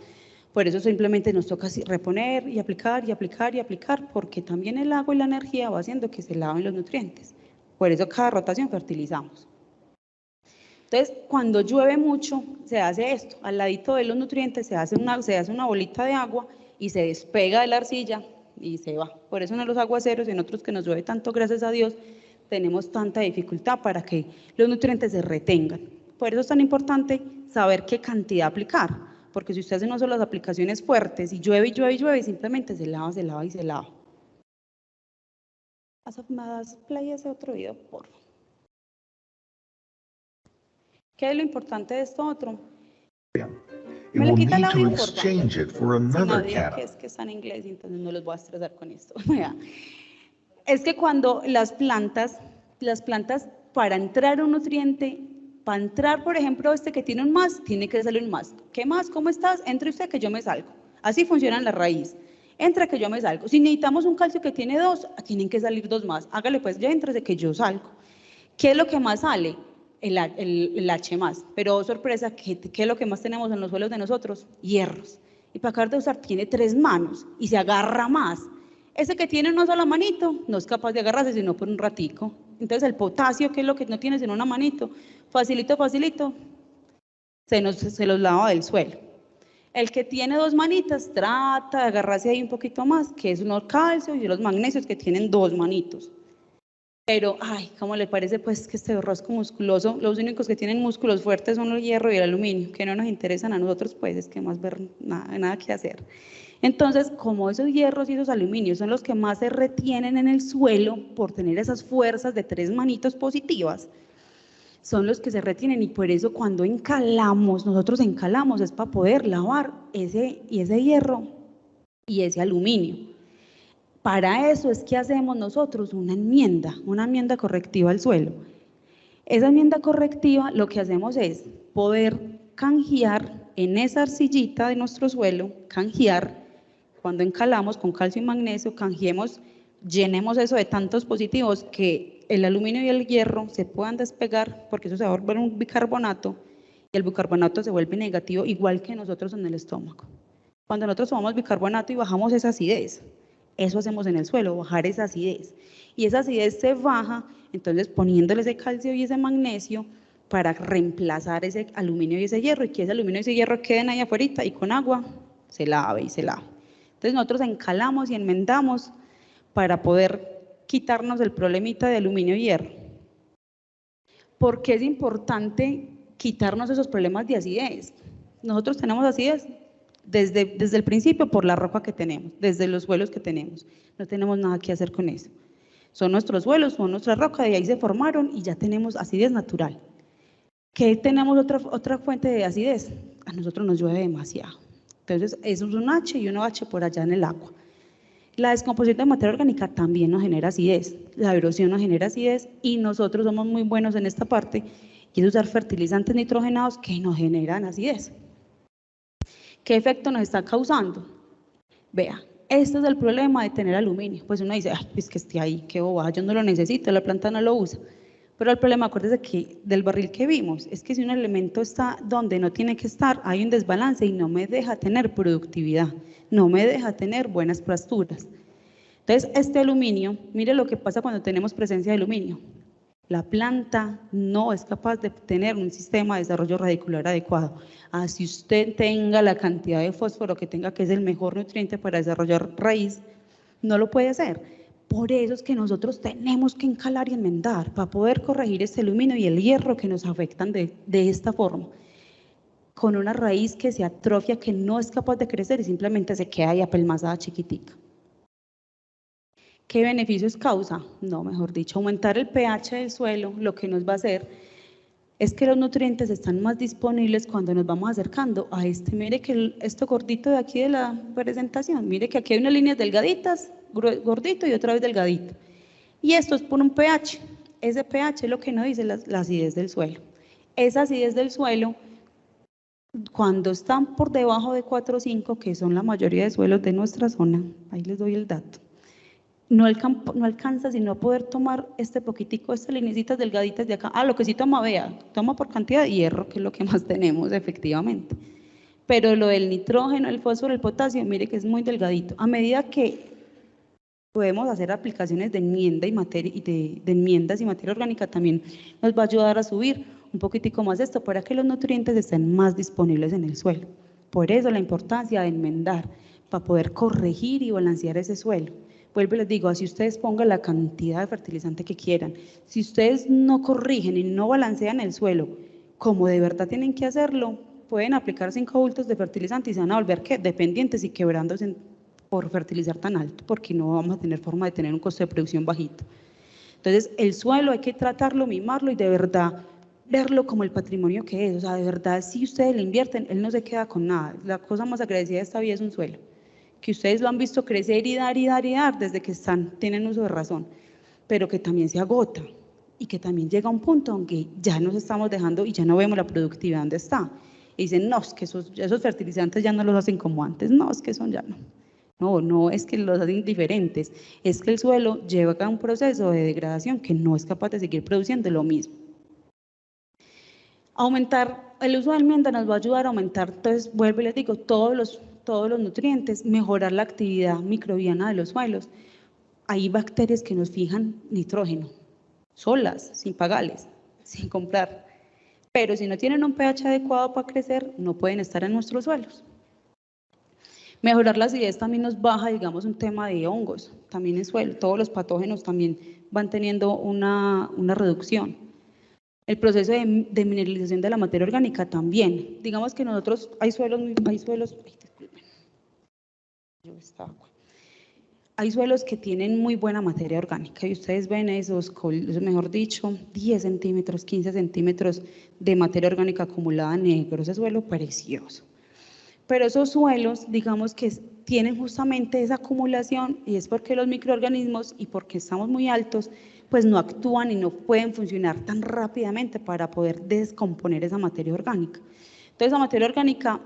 Por eso simplemente nos toca reponer y aplicar y aplicar y aplicar, porque también el agua y la energía va haciendo que se laven los nutrientes. Por eso cada rotación fertilizamos. Entonces, cuando llueve mucho, se hace esto. Al ladito de los nutrientes se hace una bolita de agua y se despega de la arcilla y se va. Por eso en los aguaceros, en otros que nos llueve tanto, gracias a Dios, tenemos tanta dificultad para que los nutrientes se retengan. Por eso es tan importante saber qué cantidad aplicar. Porque si usted hace no solo las aplicaciones fuertes y llueve y llueve y llueve, simplemente se lava y se lava. ¿Me das play a ese otro video, por favor? ¿Qué es lo importante de esto otro? Me le quita el audio, por favor. Es que está en inglés, entonces no los voy a estresar con esto. Es que cuando las plantas para entrar un nutriente, para entrar, por ejemplo, que tiene un más, tiene que salir un más. ¿Qué más? ¿Cómo estás? Entre usted que yo me salgo. Así funcionan las raíces. Entra que yo me salgo. Si necesitamos un calcio que tiene 2, tienen que salir 2 más. Hágale pues, ya entrese que yo salgo. ¿Qué es lo que más sale? El H más. Pero sorpresa, ¿qué es lo que más tenemos en los suelos de nosotros? Hierros. Y para acabar de usar tiene 3 manos y se agarra más. Ese que tiene una sola manito no es capaz de agarrarse sino por un ratico. Entonces el potasio, que es lo que no tiene sino una manito, facilito, se los lava del suelo. El que tiene 2 manitas trata de agarrarse ahí un poquito más, que es unos calcios y los magnesios que tienen 2 manitos. Pero, ay, ¿cómo le parece pues que este rosco musculoso, los únicos que tienen músculos fuertes son el hierro y el aluminio, que no nos interesan a nosotros, pues es que más ver nada que hacer. Entonces, como esos hierros y esos aluminios son los que más se retienen en el suelo por tener esas fuerzas de 3 manitos positivas, son los que se retienen, y por eso cuando nosotros encalamos es para poder lavar ese hierro y ese aluminio. Para eso es que hacemos nosotros una enmienda correctiva al suelo. Esa enmienda correctiva lo que hacemos es poder canjear en esa arcillita de nuestro suelo, cuando encalamos con calcio y magnesio, llenemos eso de tantos positivos que el aluminio y el hierro se puedan despegar, porque eso se va a volver un bicarbonato, y el bicarbonato se vuelve negativo igual que nosotros en el estómago. Cuando nosotros tomamos bicarbonato y bajamos esa acidez, eso hacemos en el suelo, bajar esa acidez. Y esa acidez se baja, entonces poniéndole ese calcio y ese magnesio para reemplazar ese aluminio y ese hierro, y que ese aluminio y ese hierro queden ahí afuera y con agua se lave y se lave. Entonces nosotros encalamos y enmendamos para poder quitarnos el problemita de aluminio y hierro. ¿Por qué es importante quitarnos esos problemas de acidez? Nosotros tenemos acidez desde el principio por la roca que tenemos, desde los suelos que tenemos. No tenemos nada que hacer con eso. Son nuestros suelos, son nuestra roca, de ahí se formaron y ya tenemos acidez natural. ¿Qué tenemos otra fuente de acidez? A nosotros nos llueve demasiado. Entonces, eso es un H y un OH por allá en el agua. La descomposición de materia orgánica también nos genera acidez, la erosión nos genera acidez y nosotros somos muy buenos en esta parte y es usar fertilizantes nitrogenados que nos generan acidez. ¿Qué efecto nos está causando? Vea, este es el problema de tener aluminio. Pues uno dice, ay, pues que esté ahí, qué boba, yo no lo necesito, la planta no lo usa. Pero el problema, acuérdese que del barril que vimos, es que si un elemento está donde no tiene que estar, hay un desbalance y no me deja tener productividad, no me deja tener buenas pasturas. Entonces, este aluminio, mire lo que pasa cuando tenemos presencia de aluminio. La planta no es capaz de tener un sistema de desarrollo radicular adecuado. Así usted tenga la cantidad de fósforo que tenga, que es el mejor nutriente para desarrollar raíz, no lo puede hacer. Por eso es que nosotros tenemos que encalar y enmendar para poder corregir este aluminio y el hierro que nos afectan de esta forma. Con una raíz que se atrofia, que no es capaz de crecer y simplemente se queda ahí apelmazada chiquitica. ¿Qué beneficios causa? No, mejor dicho, aumentar el pH del suelo lo que nos va a hacer es que los nutrientes están más disponibles cuando nos vamos acercando a este. Mire que esto gordito de aquí de la presentación, mire que aquí hay unas líneas delgaditas, gordito y otra vez delgadito. Y esto es por un pH. Ese pH es lo que nos dice la acidez del suelo. Esa acidez del suelo, cuando están por debajo de 4 o 5, que son la mayoría de suelos de nuestra zona, ahí les doy el dato, no alcanza sino a poder tomar este poquitico, estas linecitas delgaditas de acá. Lo que sí toma, vea, toma por cantidad de hierro, que es lo que más tenemos efectivamente. Pero lo del nitrógeno, el fósforo, el potasio, mire que es muy delgadito. A medida que podemos hacer aplicaciones de enmienda y de enmiendas y materia orgánica, también nos va a ayudar a subir un poquitico más esto para que los nutrientes estén más disponibles en el suelo. Por eso la importancia de enmendar, para poder corregir y balancear ese suelo. Vuelvo y les digo, así ustedes pongan la cantidad de fertilizante que quieran, si ustedes no corrigen y no balancean el suelo como de verdad tienen que hacerlo, pueden aplicar 5 bultos de fertilizante y se van a volver dependientes y quebrándose por fertilizar tan alto, porque no vamos a tener forma de tener un costo de producción bajito. Entonces, el suelo hay que tratarlo, mimarlo y de verdad verlo como el patrimonio que es. O sea, de verdad, si ustedes le invierten, él no se queda con nada. La cosa más agradecida de esta vida es un suelo, que ustedes lo han visto crecer y dar y dar y dar desde que tienen uso de razón, pero que también se agota y que también llega a un punto en que ya nos estamos dejando y ya no vemos la productividad donde está. Y dicen, no, es que esos fertilizantes ya no los hacen como antes, no, es que son ya no. No es que los hacen diferentes, es que el suelo lleva a un proceso de degradación que no es capaz de seguir produciendo lo mismo. Aumentar el uso de almendra nos va a ayudar a aumentar, entonces vuelvo y les digo, todos los nutrientes, mejorar la actividad microbiana de los suelos. Hay bacterias que nos fijan nitrógeno, solas, sin pagarles, sin comprar. Pero si no tienen un pH adecuado para crecer, no pueden estar en nuestros suelos. Mejorar la acidez también nos baja, digamos, un tema de hongos, también en suelo. Todos los patógenos también van teniendo una reducción. El proceso de mineralización de la materia orgánica también. Digamos que nosotros hay suelos, hay suelos que tienen muy buena materia orgánica y ustedes ven esos, mejor dicho, 10 centímetros, 15 centímetros de materia orgánica acumulada negro, ese suelo precioso. Pero esos suelos, digamos que tienen justamente esa acumulación y es porque los microorganismos y porque estamos muy altos, pues no actúan y no pueden funcionar tan rápidamente para poder descomponer esa materia orgánica. Entonces la materia orgánica,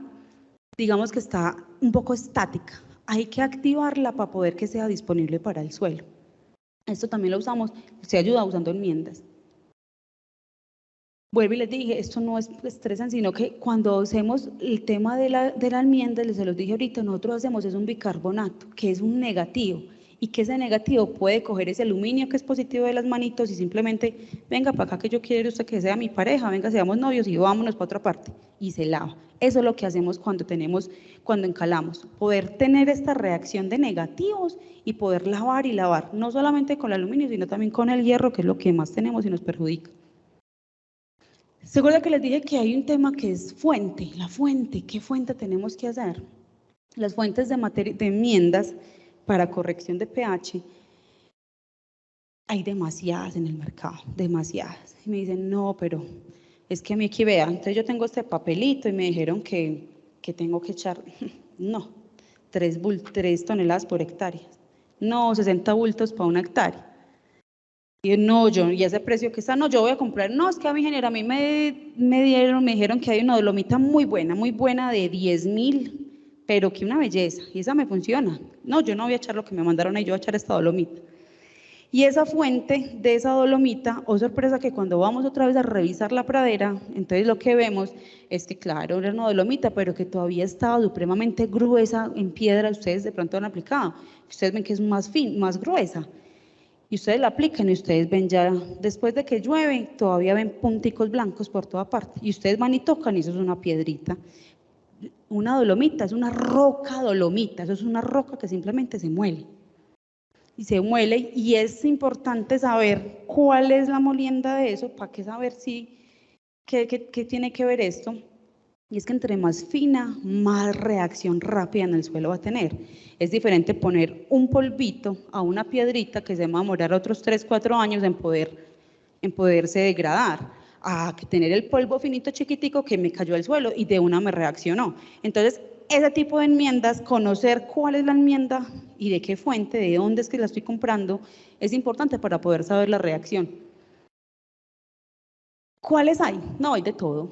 digamos que está un poco estática, hay que activarla para poder que sea disponible para el suelo. Esto también lo usamos, se ayuda usando enmiendas. Vuelvo y les dije, esto no es estresan, sino que cuando hacemos el tema de la enmienda, se los dije ahorita, nosotros hacemos es un bicarbonato, que es un negativo, y que ese negativo puede coger ese aluminio que es positivo de las manitos y simplemente, venga para acá que yo quiero usted que sea mi pareja, venga, seamos novios y vámonos para otra parte, y se lava. Eso es lo que hacemos cuando encalamos, poder tener esta reacción de negativos y poder lavar y lavar, no solamente con el aluminio, sino también con el hierro, que es lo que más tenemos y nos perjudica. ¿Se acuerdan que les dije que hay un tema que es fuente? La fuente, ¿qué fuente tenemos que hacer? Las fuentes de enmiendas para corrección de pH, hay demasiadas en el mercado, demasiadas. Y me dicen, no, pero es que a mí aquí vean, entonces yo tengo este papelito y me dijeron que tengo que echar, no, 3 toneladas por hectárea. no, 60 bultos para una hectárea. Y no, y ese precio que está, no, yo voy a comprar, no, es que a mi ingeniera, a mí me dijeron que hay una dolomita muy buena de 10.000, pero que una belleza, y esa me funciona. No, yo no voy a echar lo que me mandaron ahí, yo voy a echar esta dolomita. Y esa fuente de esa dolomita, oh sorpresa, que cuando vamos otra vez a revisar la pradera, entonces lo que vemos es que claro, era una dolomita, pero que todavía estaba supremamente gruesa en piedra, ustedes de pronto han aplicado, ustedes ven que es más gruesa. Y ustedes la aplican y ustedes ven ya, después de que llueve, todavía ven punticos blancos por toda parte. Y ustedes van y tocan y eso es una piedrita. Una dolomita, es una roca dolomita, eso es una roca que simplemente se muele. Y se muele y es importante saber cuál es la molienda de eso, para qué saber qué tiene que ver esto. Y es que entre más fina, más reacción rápida en el suelo va a tener. Es diferente poner un polvito a una piedrita que se va a demorar otros 3, 4 años en poderse degradar, a que tener el polvo finito chiquitico que me cayó al suelo y de una me reaccionó. Entonces, ese tipo de enmiendas, conocer cuál es la enmienda y de qué fuente, de dónde es que la estoy comprando, es importante para poder saber la reacción. ¿Cuáles hay? No, hay de todo.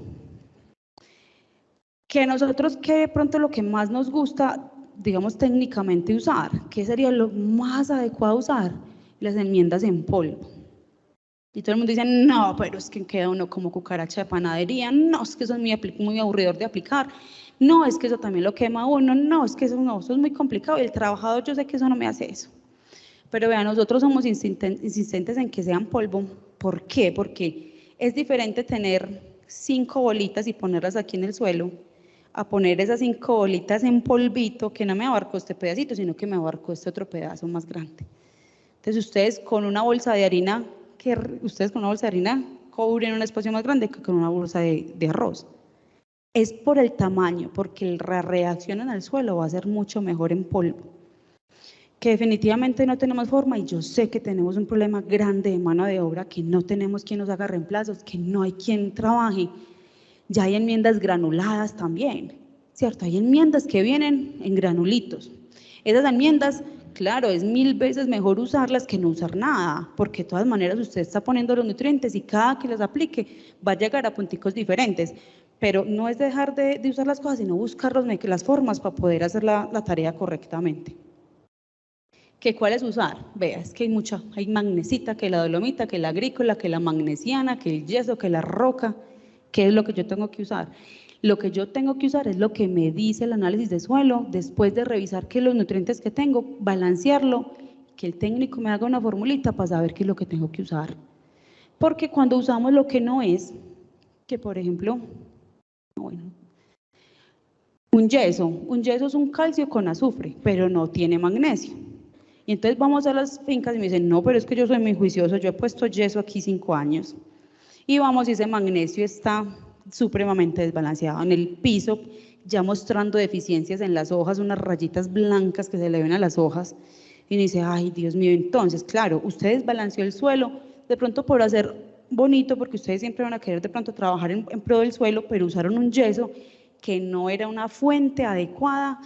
Que nosotros, que de pronto lo que más nos gusta, digamos técnicamente usar, ¿qué sería lo más adecuado usar? Las enmiendas en polvo. Y todo el mundo dice, no, pero es que queda uno como cucaracha de panadería, no, es que eso es muy aburridor de aplicar, no, es que eso también lo quema uno, no, es que eso es muy complicado, y el trabajador yo sé que eso no me hace eso. Pero vean, nosotros somos insistentes en que sean polvo. ¿Por qué? Porque es diferente tener 5 bolitas y ponerlas aquí en el suelo, a poner esas 5 bolitas en polvito, que no me abarcó este pedacito, sino que me abarcó este otro pedazo más grande. Entonces ustedes con una bolsa de harina, cubren un espacio más grande que con una bolsa de arroz. Es por el tamaño, porque la reacción en el suelo va a ser mucho mejor en polvo. Que definitivamente no tenemos forma, y yo sé que tenemos un problema grande de mano de obra, que no tenemos quien nos haga reemplazos, que no hay quien trabaje. Ya hay enmiendas granuladas también, ¿cierto? Hay enmiendas que vienen en granulitos. Esas enmiendas, claro, es 1000 veces mejor usarlas que no usar nada, porque de todas maneras usted está poniendo los nutrientes y cada que los aplique va a llegar a punticos diferentes. Pero no es dejar de usar las cosas, sino buscar las formas para poder hacer la tarea correctamente. ¿Que cuál es usar? Vea, es que hay magnesita, que la dolomita, que la agrícola, que la magnesiana, que el yeso, que la roca. ¿Qué es lo que yo tengo que usar? Lo que yo tengo que usar es lo que me dice el análisis de suelo, después de revisar que los nutrientes que tengo, balancearlo, que el técnico me haga una formulita para saber qué es lo que tengo que usar. Porque cuando usamos lo que no es, que por ejemplo, un yeso es un calcio con azufre, pero no tiene magnesio. Y entonces vamos a las fincas y me dicen, no, pero es que yo soy muy juicioso, yo he puesto yeso aquí 5 años. Y vamos, y ese magnesio está supremamente desbalanceado en el piso, ya mostrando deficiencias en las hojas, unas rayitas blancas que se le ven a las hojas. Y dice, ay, Dios mío, entonces, claro, usted desbalanceó el suelo, de pronto por hacer bonito, porque ustedes siempre van a querer de pronto trabajar en pro del suelo, pero usaron un yeso que no era una fuente adecuada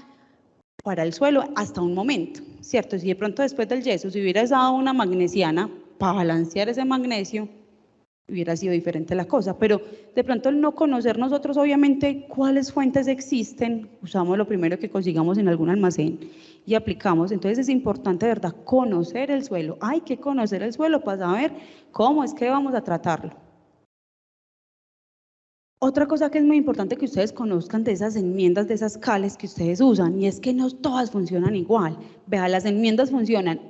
para el suelo hasta un momento, ¿cierto? Si de pronto después del yeso se hubiera usado una magnesiana para balancear ese magnesio, hubiera sido diferente la cosa, pero de pronto el no conocer nosotros obviamente cuáles fuentes existen, usamos lo primero que consigamos en algún almacén y aplicamos. Entonces es importante, ¿verdad?, conocer el suelo. Hay que conocer el suelo para saber cómo es que vamos a tratarlo. Otra cosa que es muy importante que ustedes conozcan de esas enmiendas, de esas cales que ustedes usan, y es que no todas funcionan igual. Vea, las enmiendas funcionan,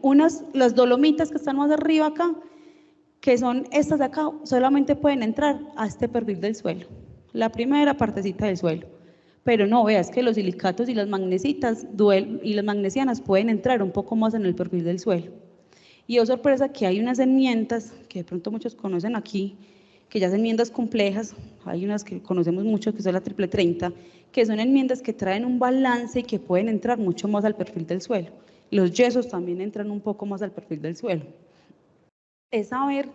las dolomitas que están más arriba acá, que son estas de acá, solamente pueden entrar a este perfil del suelo, la primera partecita del suelo. Pero no, veas que los silicatos y las magnesitas y las magnesianas pueden entrar un poco más en el perfil del suelo. Y oh sorpresa que hay unas enmiendas que de pronto muchos conocen aquí, que ya son enmiendas complejas, hay unas que conocemos mucho que son la triple 30, que son enmiendas que traen un balance y que pueden entrar mucho más al perfil del suelo. Los yesos también entran un poco más al perfil del suelo. Es saber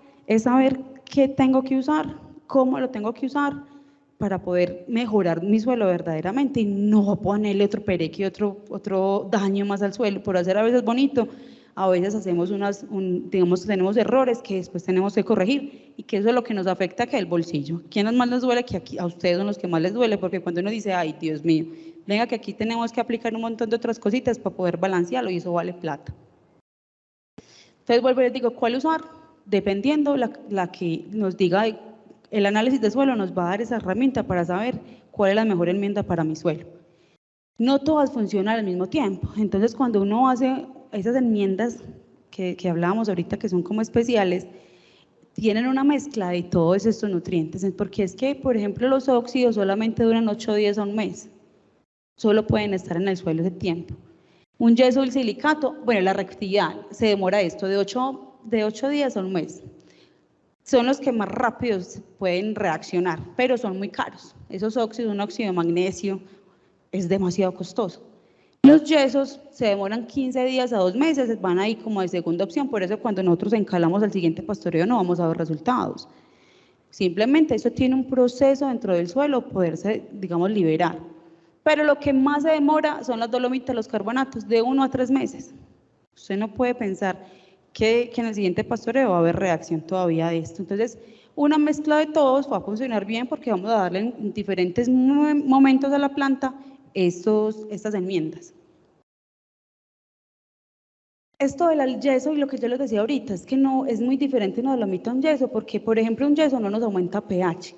qué tengo que usar, cómo lo tengo que usar para poder mejorar mi suelo verdaderamente y no ponerle otro pereque, otro daño más al suelo, por hacer a veces bonito, a veces hacemos digamos, tenemos errores que después tenemos que corregir y que eso es lo que nos afecta que el bolsillo. ¿Quién más les duele? Que aquí a ustedes son los que más les duele, porque cuando uno dice, ay, Dios mío, venga que aquí tenemos que aplicar un montón de otras cositas para poder balancearlo y eso vale plata. Entonces vuelvo y les digo, ¿cuál usar? Dependiendo la que nos diga, el análisis de suelo nos va a dar esa herramienta para saber cuál es la mejor enmienda para mi suelo. No todas funcionan al mismo tiempo, entonces cuando uno hace esas enmiendas que hablábamos ahorita, que son como especiales, tienen una mezcla de todos estos nutrientes, porque es que, por ejemplo, los óxidos solamente duran 8 días a un mes, solo pueden estar en el suelo ese tiempo. Un yeso o el silicato, bueno, la reactividad se demora esto de 8 días a un mes. Son los que más rápido pueden reaccionar, pero son muy caros. Esos óxidos, un óxido de magnesio, es demasiado costoso. Los yesos se demoran 15 días a 2 meses, van ahí como de segunda opción, por eso cuando nosotros encalamos al siguiente pastoreo no vamos a ver resultados. Simplemente eso tiene un proceso dentro del suelo, poderse, digamos, liberar. Pero lo que más se demora son las dolomitas, los carbonatos, de 1 a 3 meses. Usted no puede pensar que en el siguiente pastoreo va a haber reacción todavía de esto. Entonces, una mezcla de todos va a funcionar bien porque vamos a darle en diferentes momentos a la planta estas enmiendas. Esto del yeso y lo que yo les decía ahorita es que no es muy diferente una dolomita a un yeso, porque por ejemplo un yeso no nos aumenta pH,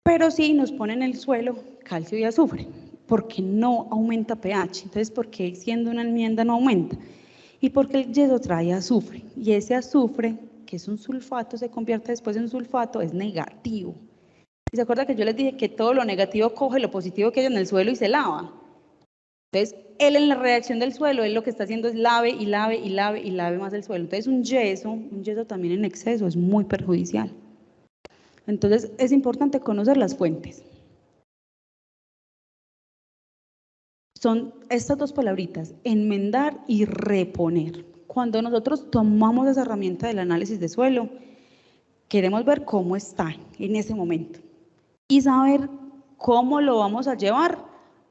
pero sí nos pone en el suelo calcio y azufre, porque no aumenta pH. Entonces, ¿por qué siendo una enmienda no aumenta? Y porque el yeso trae azufre, y ese azufre, que es un sulfato, se convierte después en sulfato, es negativo. ¿Y se acuerda que yo les dije que todo lo negativo coge lo positivo que hay en el suelo y se lava? Entonces, él en la reacción del suelo, él lo que está haciendo es lave y lave y lave y lave más el suelo. Entonces, un yeso también en exceso es muy perjudicial. Entonces, es importante conocer las fuentes. Son estas dos palabritas, enmendar y reponer. Cuando nosotros tomamos esa herramienta del análisis de suelo, queremos ver cómo está en ese momento y saber cómo lo vamos a llevar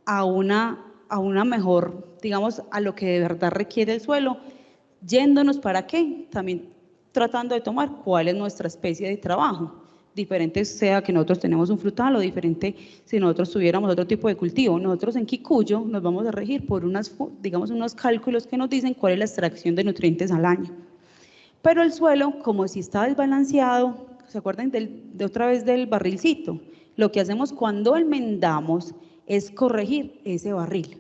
a una mejor, digamos, a lo que de verdad requiere el suelo, yéndonos para qué, también tratando de tomar cuál es nuestra especie de trabajo, diferente sea que nosotros tenemos un frutal o diferente si nosotros tuviéramos otro tipo de cultivo. Nosotros en Kikuyo nos vamos a regir por unos cálculos que nos dicen cuál es la extracción de nutrientes al año. Pero el suelo, como si está desbalanceado, ¿se acuerdan de otra vez del barrilcito? Lo que hacemos cuando enmendamos es corregir ese barril.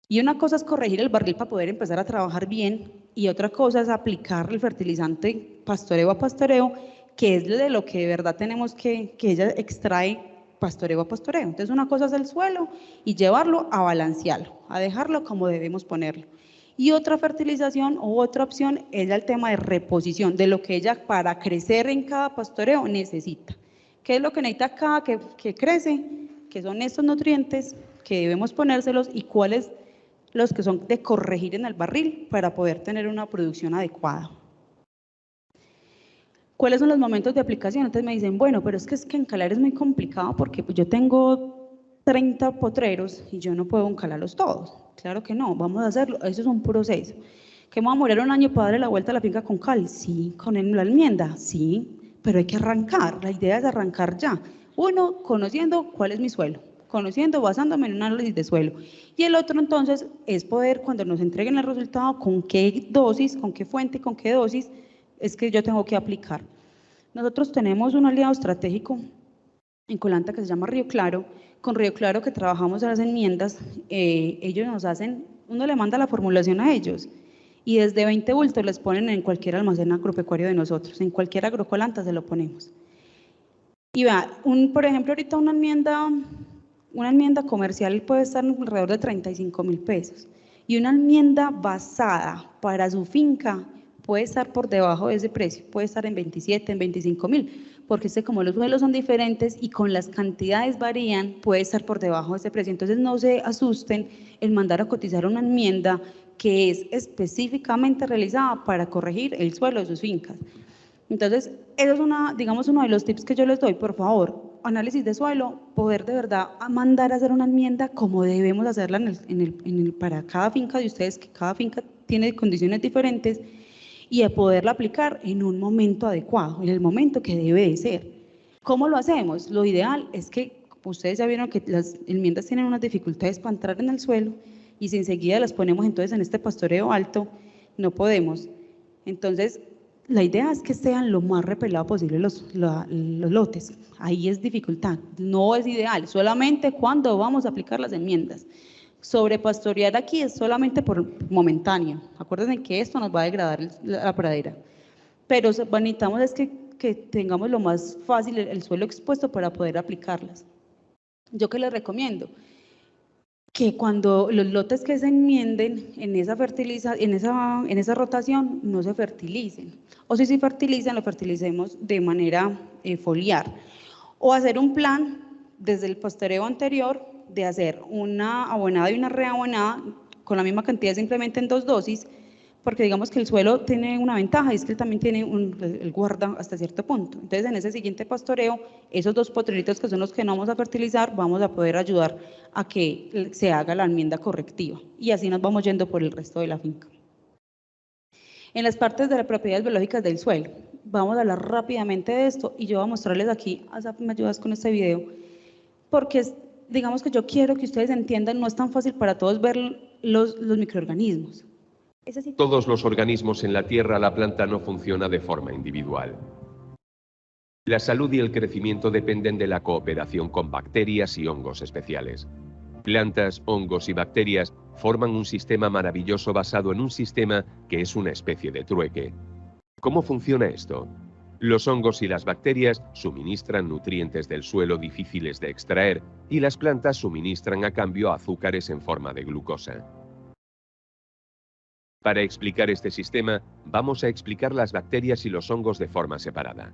Y una cosa es corregir el barril para poder empezar a trabajar bien, y otra cosa es aplicar el fertilizante pastoreo a pastoreo, que es de lo que de verdad tenemos que ella extrae pastoreo a pastoreo. Entonces una cosa es el suelo y llevarlo a balancearlo, a dejarlo como debemos ponerlo. Y otra fertilización u otra opción es el tema de reposición, de lo que ella para crecer en cada pastoreo necesita. ¿Qué es lo que necesita cada que crece? Que son estos nutrientes que debemos ponérselos y cuáles los que son de corregir en el barril para poder tener una producción adecuada. ¿Cuáles son los momentos de aplicación? Entonces me dicen, bueno, pero es que encalar es muy complicado porque pues yo tengo 30 potreros y yo no puedo encalarlos todos. Claro que no, vamos a hacerlo, eso es un proceso. ¿Que me va a morir un año para darle la vuelta a la finca con cal? Sí. ¿Con la enmienda? Sí, pero hay que arrancar, la idea es arrancar ya. Uno, conociendo cuál es mi suelo, conociendo, basándome en un análisis de suelo. Y el otro entonces es poder, cuando nos entreguen el resultado, con qué dosis, con qué fuente, con qué dosis es que yo tengo que aplicar. Nosotros tenemos un aliado estratégico en Colanta que se llama Río Claro. Con Río Claro que trabajamos en las enmiendas, ellos nos hacen, uno le manda la formulación a ellos y desde 20 bultos les ponen en cualquier almacén agropecuario de nosotros, en cualquier agrocolanta se lo ponemos. Y vea, por ejemplo, ahorita una enmienda comercial puede estar alrededor de 35.000 pesos y una enmienda basada para su finca puede estar por debajo de ese precio, puede estar en 27, en 25.000, porque como los suelos son diferentes y con las cantidades varían, puede estar por debajo de ese precio. Entonces no se asusten en mandar a cotizar una enmienda que es específicamente realizada para corregir el suelo de sus fincas. Entonces, eso es digamos, uno de los tips que yo les doy, por favor, análisis de suelo, poder de verdad mandar a hacer una enmienda como debemos hacerla para cada finca de ustedes, que cada finca tiene condiciones diferentes, y de poderla aplicar en un momento adecuado, en el momento que debe de ser. ¿Cómo lo hacemos? Lo ideal es que, ustedes ya vieron que las enmiendas tienen unas dificultades para entrar en el suelo, y si enseguida las ponemos entonces en este pastoreo alto, no podemos. Entonces, la idea es que sean lo más repelado posible los lotes. Ahí es dificultad, no es ideal, solamente cuando vamos a aplicar las enmiendas. Sobrepastorear aquí es solamente por momentáneo. Acuérdense que esto nos va a degradar la pradera. Pero necesitamos es que tengamos lo más fácil el suelo expuesto para poder aplicarlas. ¿Yo qué les recomiendo? Que cuando los lotes que se enmienden en esa rotación no se fertilicen, o si se fertilizan, lo fertilicemos de manera foliar, o hacer un plan desde el pastoreo anterior de hacer una abonada y una reabonada con la misma cantidad, simplemente en 2 dosis, porque digamos que el suelo tiene una ventaja, y es que él también tiene el guarda hasta cierto punto. Entonces, en ese siguiente pastoreo, esos 2 potreritos que son los que no vamos a fertilizar, vamos a poder ayudar a que se haga la enmienda correctiva, y así nos vamos yendo por el resto de la finca. En las partes de las propiedades biológicas del suelo, vamos a hablar rápidamente de esto, y yo voy a mostrarles aquí, Asaf, me ayudas con este video, porque digamos que yo quiero que ustedes entiendan, no es tan fácil para todos ver los microorganismos. Todos los organismos en la Tierra, la planta no funciona de forma individual. La salud y el crecimiento dependen de la cooperación con bacterias y hongos especiales. Plantas, hongos y bacterias forman un sistema maravilloso basado en un sistema que es una especie de trueque. ¿Cómo funciona esto? Los hongos y las bacterias suministran nutrientes del suelo difíciles de extraer, y las plantas suministran a cambio azúcares en forma de glucosa. Para explicar este sistema, vamos a explicar las bacterias y los hongos de forma separada.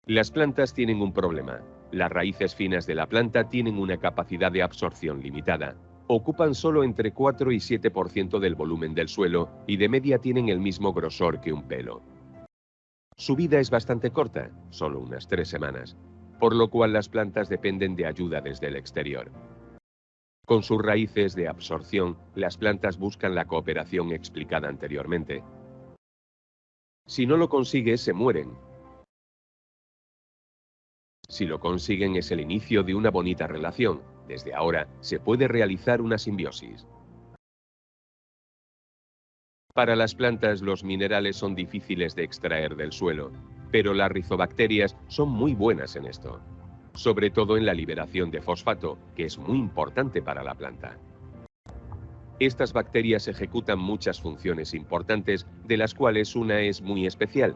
Las plantas tienen un problema. Las raíces finas de la planta tienen una capacidad de absorción limitada. Ocupan solo entre 4 y 7% del volumen del suelo, y de media tienen el mismo grosor que un pelo. Su vida es bastante corta, solo unas 3 semanas. Por lo cual las plantas dependen de ayuda desde el exterior. Con sus raíces de absorción, las plantas buscan la cooperación explicada anteriormente. Si no lo consigue, se mueren. Si lo consiguen, es el inicio de una bonita relación. Desde ahora, se puede realizar una simbiosis. Para las plantas, los minerales son difíciles de extraer del suelo, pero las rizobacterias son muy buenas en esto. Sobre todo en la liberación de fosfato, que es muy importante para la planta. Estas bacterias ejecutan muchas funciones importantes, de las cuales una es muy especial.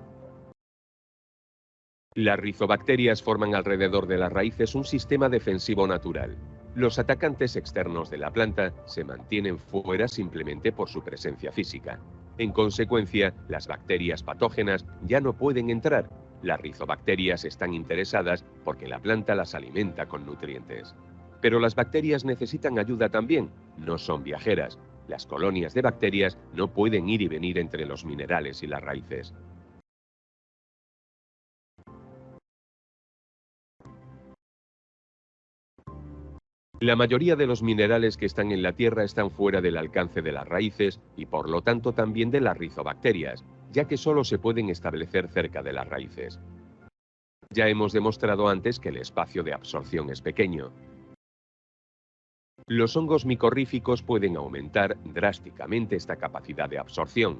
Las rizobacterias forman alrededor de las raíces un sistema defensivo natural. Los atacantes externos de la planta se mantienen fuera simplemente por su presencia física. En consecuencia, las bacterias patógenas ya no pueden entrar. Las rizobacterias están interesadas porque la planta las alimenta con nutrientes. Pero las bacterias necesitan ayuda también, no son viajeras. Las colonias de bacterias no pueden ir y venir entre los minerales y las raíces. La mayoría de los minerales que están en la Tierra están fuera del alcance de las raíces y por lo tanto también de las rizobacterias, ya que solo se pueden establecer cerca de las raíces. Ya hemos demostrado antes que el espacio de absorción es pequeño. Los hongos micorríficos pueden aumentar drásticamente esta capacidad de absorción.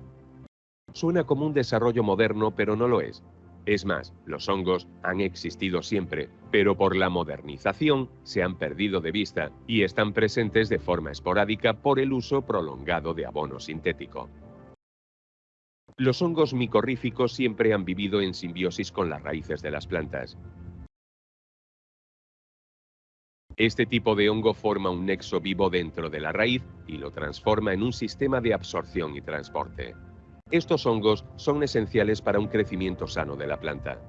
Suena como un desarrollo moderno, pero no lo es. Es más, los hongos han existido siempre, pero por la modernización se han perdido de vista y están presentes de forma esporádica por el uso prolongado de abono sintético. Los hongos micorríficos siempre han vivido en simbiosis con las raíces de las plantas. Este tipo de hongo forma un nexo vivo dentro de la raíz y lo transforma en un sistema de absorción y transporte. Estos hongos son esenciales para un crecimiento sano de la planta.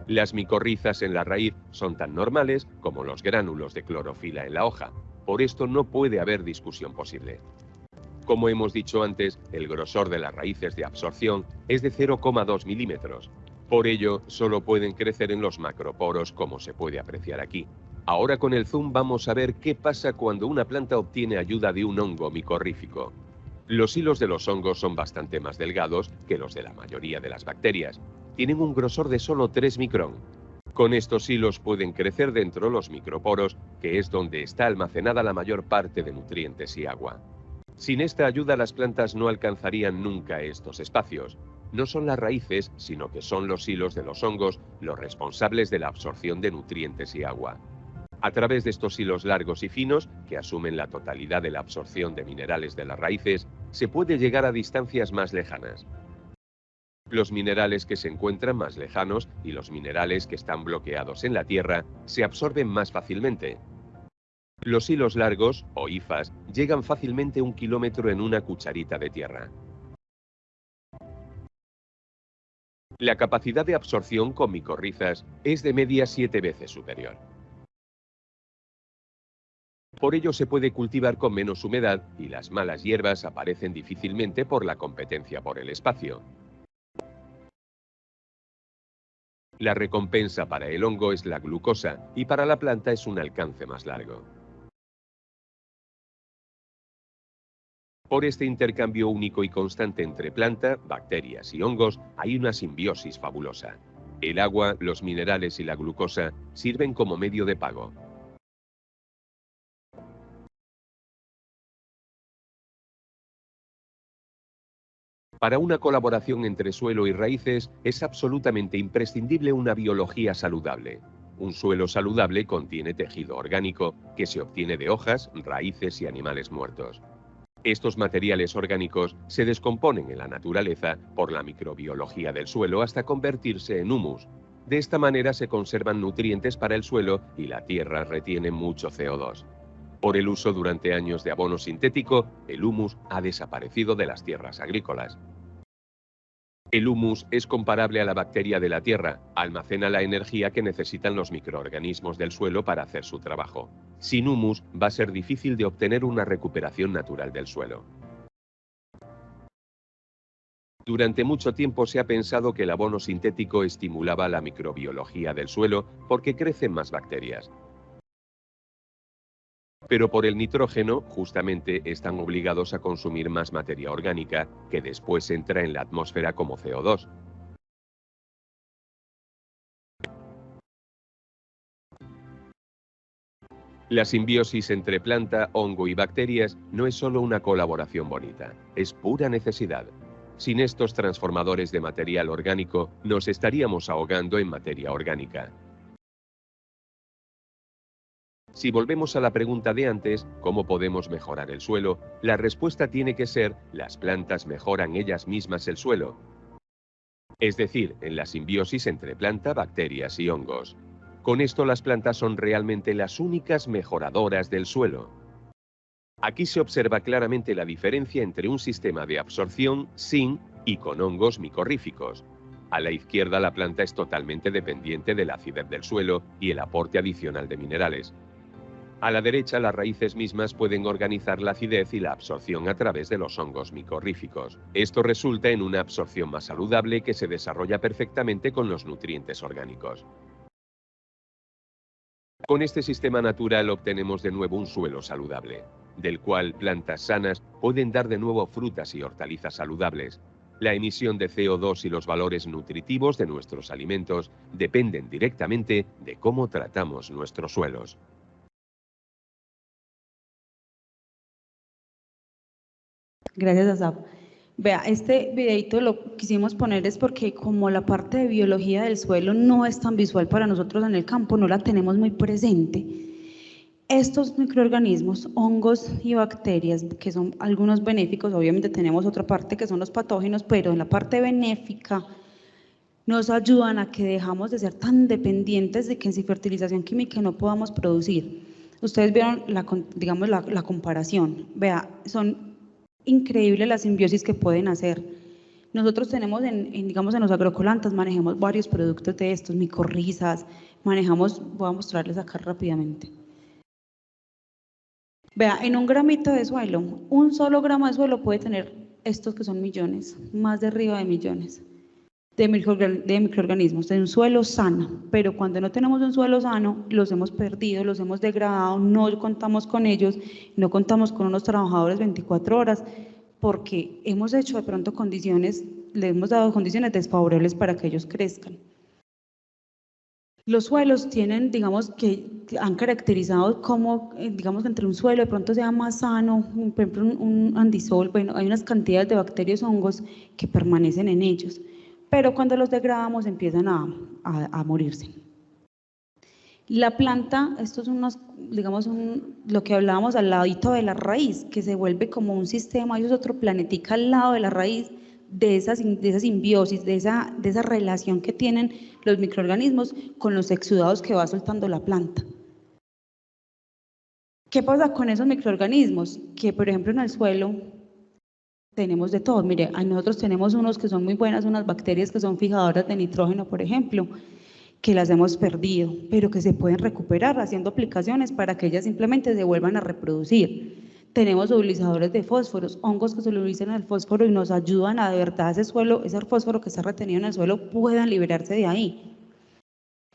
Las micorrizas en la raíz son tan normales como los gránulos de clorofila en la hoja. Por esto no puede haber discusión posible. Como hemos dicho antes, el grosor de las raíces de absorción es de 0,2 milímetros. Por ello, solo pueden crecer en los macroporos, como se puede apreciar aquí. Ahora con el zoom vamos a ver qué pasa cuando una planta obtiene ayuda de un hongo micorrífico. Los hilos de los hongos son bastante más delgados que los de la mayoría de las bacterias. Tienen un grosor de solo 3 micrón. Con estos hilos pueden crecer dentro de los microporos, que es donde está almacenada la mayor parte de nutrientes y agua. Sin esta ayuda las plantas no alcanzarían nunca estos espacios. No son las raíces, sino que son los hilos de los hongos los responsables de la absorción de nutrientes y agua. A través de estos hilos largos y finos, que asumen la totalidad de la absorción de minerales de las raíces, se puede llegar a distancias más lejanas. Los minerales que se encuentran más lejanos y los minerales que están bloqueados en la tierra se absorben más fácilmente. Los hilos largos, o hifas, llegan fácilmente 1 kilómetro en una cucharita de tierra. La capacidad de absorción con micorrizas es de media 7 veces superior. Por ello se puede cultivar con menos humedad y las malas hierbas aparecen difícilmente por la competencia por el espacio. La recompensa para el hongo es la glucosa y para la planta es un alcance más largo. Por este intercambio único y constante entre planta, bacterias y hongos hay una simbiosis fabulosa. El agua, los minerales y la glucosa sirven como medio de pago. Para una colaboración entre suelo y raíces es absolutamente imprescindible una biología saludable. Un suelo saludable contiene tejido orgánico que se obtiene de hojas, raíces y animales muertos. Estos materiales orgánicos se descomponen en la naturaleza por la microbiología del suelo hasta convertirse en humus. De esta manera se conservan nutrientes para el suelo y la tierra retiene mucho CO2. Por el uso durante años de abono sintético, el humus ha desaparecido de las tierras agrícolas. El humus es comparable a la bacteria de la tierra, almacena la energía que necesitan los microorganismos del suelo para hacer su trabajo. Sin humus va a ser difícil de obtener una recuperación natural del suelo. Durante mucho tiempo se ha pensado que el abono sintético estimulaba la microbiología del suelo porque crecen más bacterias. Pero por el nitrógeno, justamente, están obligados a consumir más materia orgánica que después entra en la atmósfera como CO2. La simbiosis entre planta, hongo y bacterias no es solo una colaboración bonita, es pura necesidad. Sin estos transformadores de material orgánico, nos estaríamos ahogando en materia orgánica. Si volvemos a la pregunta de antes, ¿cómo podemos mejorar el suelo? La respuesta tiene que ser, las plantas mejoran ellas mismas el suelo. Es decir, en la simbiosis entre planta, bacterias y hongos. Con esto las plantas son realmente las únicas mejoradoras del suelo. Aquí se observa claramente la diferencia entre un sistema de absorción sin y con hongos micorríficos. A la izquierda la planta es totalmente dependiente de la acidez del suelo y el aporte adicional de minerales. A la derecha las raíces mismas pueden organizar la acidez y la absorción a través de los hongos micorríficos. Esto resulta en una absorción más saludable que se desarrolla perfectamente con los nutrientes orgánicos. Con este sistema natural obtenemos de nuevo un suelo saludable, del cual plantas sanas pueden dar de nuevo frutas y hortalizas saludables. La emisión de CO2 y los valores nutritivos de nuestros alimentos dependen directamente de cómo tratamos nuestros suelos. Gracias, Asaf. Vea, este videito lo quisimos poner es porque como la parte de biología del suelo no es tan visual para nosotros en el campo, no la tenemos muy presente. Estos microorganismos, hongos y bacterias, que son algunos benéficos, obviamente tenemos otra parte que son los patógenos, pero en la parte benéfica nos ayudan a que dejamos de ser tan dependientes de que sin fertilización química no podamos producir. Ustedes vieron la comparación, vea, son increíbles las simbiosis que pueden hacer. Nosotros tenemos digamos en los agrocolantas manejamos varios productos de estos, micorrizas, manejamos, voy a mostrarles acá rápidamente. Vea, en un gramito de suelo, un solo gramo de suelo puede tener estos que son millones, más de arriba de millones de microorganismos, de un suelo sano, pero cuando no tenemos un suelo sano, los hemos perdido, los hemos degradado, no contamos con ellos, no contamos con unos trabajadores 24 horas, porque hemos hecho de pronto condiciones, le hemos dado condiciones desfavorables para que ellos crezcan. Los suelos tienen, digamos, que han caracterizado como, digamos, entre un suelo de pronto sea más sano, por ejemplo, un andisol, bueno, hay unas cantidades de bacterias, hongos que permanecen en ellos, pero cuando los degradamos empiezan a morirse. La planta, esto es unos, digamos, lo que hablábamos al ladito de la raíz, que se vuelve como un sistema, y es otro planetica al lado de la raíz, de esa simbiosis, de esa relación que tienen los microorganismos con los exudados que va soltando la planta. ¿Qué pasa con esos microorganismos? Que, por ejemplo, en el suelo tenemos de todo. Mire, nosotros tenemos unos que son muy buenas, unas bacterias que son fijadoras de nitrógeno, por ejemplo, que las hemos perdido, pero que se pueden recuperar haciendo aplicaciones para que ellas simplemente se vuelvan a reproducir. Tenemos solubilizadores de fósforos, hongos que solubilizan el fósforo y nos ayudan a de verdad ese suelo, ese fósforo que está retenido en el suelo, puedan liberarse de ahí.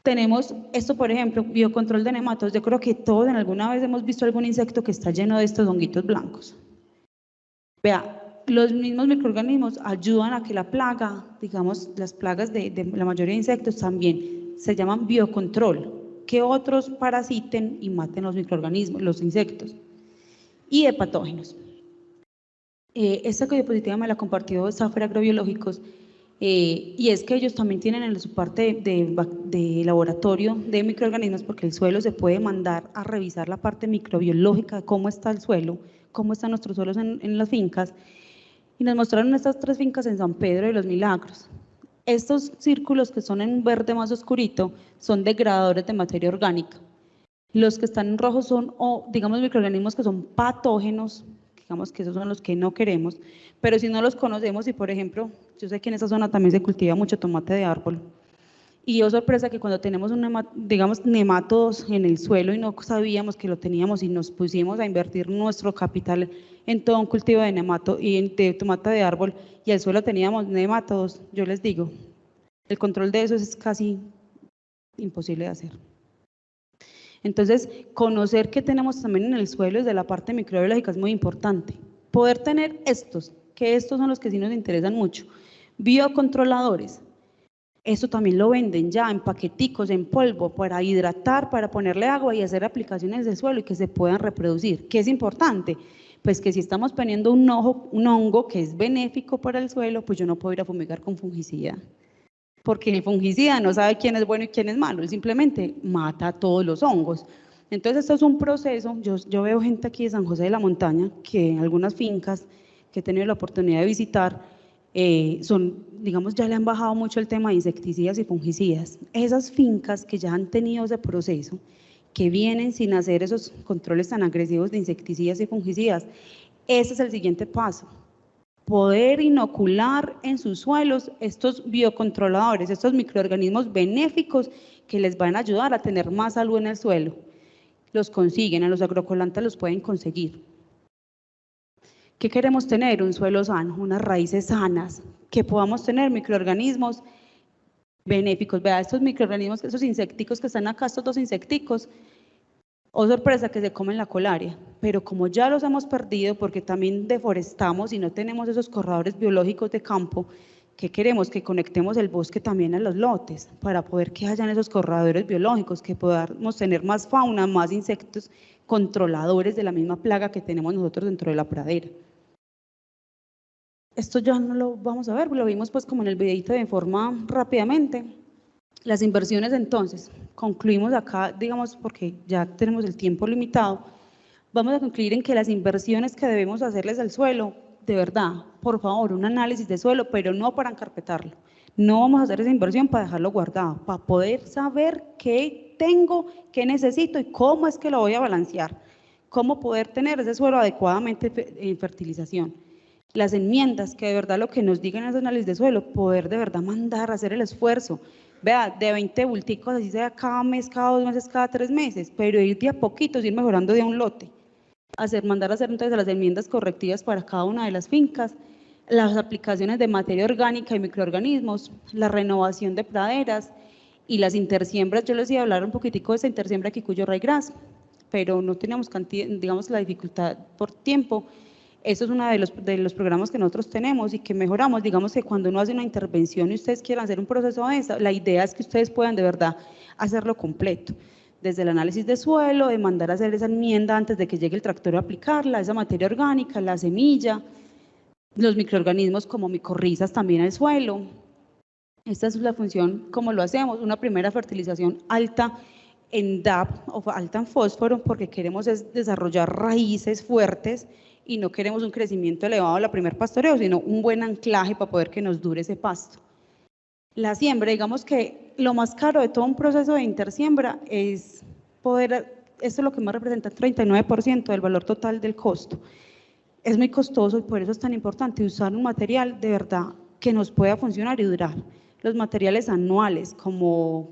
Tenemos esto, por ejemplo, biocontrol de nematodos. Yo creo que todos en alguna vez hemos visto algún insecto que está lleno de estos honguitos blancos. Vea, los mismos microorganismos ayudan a que la plaga, digamos, las plagas de la mayoría de insectos también se llaman biocontrol, que otros parasiten y maten los microorganismos, los insectos. Y de patógenos. Esta diapositiva me la compartió Zafra Agrobiológicos, y es que ellos también tienen en su parte de laboratorio de microorganismos, porque el suelo se puede mandar a revisar la parte microbiológica, cómo está el suelo, cómo están nuestros suelos en las fincas, y nos mostraron estas 3 fincas en San Pedro de los Milagros. Estos círculos que son en verde más oscurito son degradadores de materia orgánica. Los que están en rojo son, digamos, microorganismos que son patógenos, digamos que esos son los que no queremos, pero si no los conocemos, y por ejemplo, yo sé que en esa zona también se cultiva mucho tomate de árbol, y oh sorpresa que cuando tenemos digamos, nemátodos en el suelo y no sabíamos que lo teníamos y nos pusimos a invertir nuestro capital en todo un cultivo de de tomate de árbol, y al suelo teníamos nemátodos, yo les digo, el control de eso es casi imposible de hacer. Entonces, conocer qué tenemos también en el suelo desde la parte microbiológica es muy importante. Poder tener estos son los que sí nos interesan mucho. Biocontroladores, esto también lo venden ya en paqueticos, en polvo, para hidratar, para ponerle agua y hacer aplicaciones de suelo y que se puedan reproducir. ¿Qué es importante? Pues que si estamos poniendo un hongo que es benéfico para el suelo, pues yo no puedo ir a fumigar con fungicida. Porque el fungicida no sabe quién es bueno y quién es malo, él simplemente mata a todos los hongos. Entonces esto es un proceso, yo veo gente aquí de San José de la Montaña, que en algunas fincas que he tenido la oportunidad de visitar, digamos, ya le han bajado mucho el tema de insecticidas y fungicidas. Esas fincas que ya han tenido ese proceso, que vienen sin hacer esos controles tan agresivos de insecticidas y fungicidas, ese es el siguiente paso. Poder inocular en sus suelos estos biocontroladores, estos microorganismos benéficos que les van a ayudar a tener más salud en el suelo. Los consiguen, en los agrocolantes los pueden conseguir. ¿Qué queremos tener? Un suelo sano, unas raíces sanas, que podamos tener microorganismos benéficos. Vea, estos microorganismos, esos insecticos que están acá, estos 2 insecticos, oh sorpresa que se comen la colaria, pero como ya los hemos perdido porque también deforestamos y no tenemos esos corredores biológicos de campo, ¿qué queremos? Que conectemos el bosque también a los lotes para poder que hayan esos corredores biológicos, que podamos tener más fauna, más insectos controladores de la misma plaga que tenemos nosotros dentro de la pradera. Esto ya no lo vamos a ver, lo vimos pues como en el videito de forma rápidamente. Las inversiones entonces, concluimos acá, digamos, porque ya tenemos el tiempo limitado, vamos a concluir en que las inversiones que debemos hacerles al suelo, de verdad, por favor, un análisis de suelo, pero no para encarpetarlo. No vamos a hacer esa inversión para dejarlo guardado, para poder saber qué tengo, qué necesito y cómo es que lo voy a balancear, cómo poder tener ese suelo adecuadamente en fertilización. Las enmiendas, que de verdad lo que nos digan en ese análisis de suelo, poder de verdad mandar a hacer el esfuerzo. Vea, de 20 bulticos, así sea cada mes, cada 2 meses, cada 3 meses, pero ir de a poquitos, ir mejorando de un lote. mandar a hacer entonces las enmiendas correctivas para cada una de las fincas, las aplicaciones de materia orgánica y microorganismos, la renovación de praderas y las intersiembras. Yo les iba a hablar un poquitico de esa intersiembra Kikuyu Ryegrass, pero no teníamos digamos, la dificultad por tiempo. Eso es uno de los programas que nosotros tenemos y que mejoramos. Digamos que cuando uno hace una intervención y ustedes quieran hacer un proceso de esa, la idea es que ustedes puedan de verdad hacerlo completo. Desde el análisis de suelo, de mandar a hacer esa enmienda antes de que llegue el tractor a aplicarla, esa materia orgánica, la semilla, los microorganismos como micorrizas también al suelo. Esta es la función, como lo hacemos, una primera fertilización alta en DAP o alta en fósforo, porque queremos desarrollar raíces fuertes y no queremos un crecimiento elevado a la primer pastoreo, sino un buen anclaje para poder que nos dure ese pasto. La siembra, digamos que lo más caro de todo un proceso de intersiembra es poder, esto es lo que más representa el 39% del valor total del costo. Es muy costoso y por eso es tan importante usar un material de verdad que nos pueda funcionar y durar. Los materiales anuales, como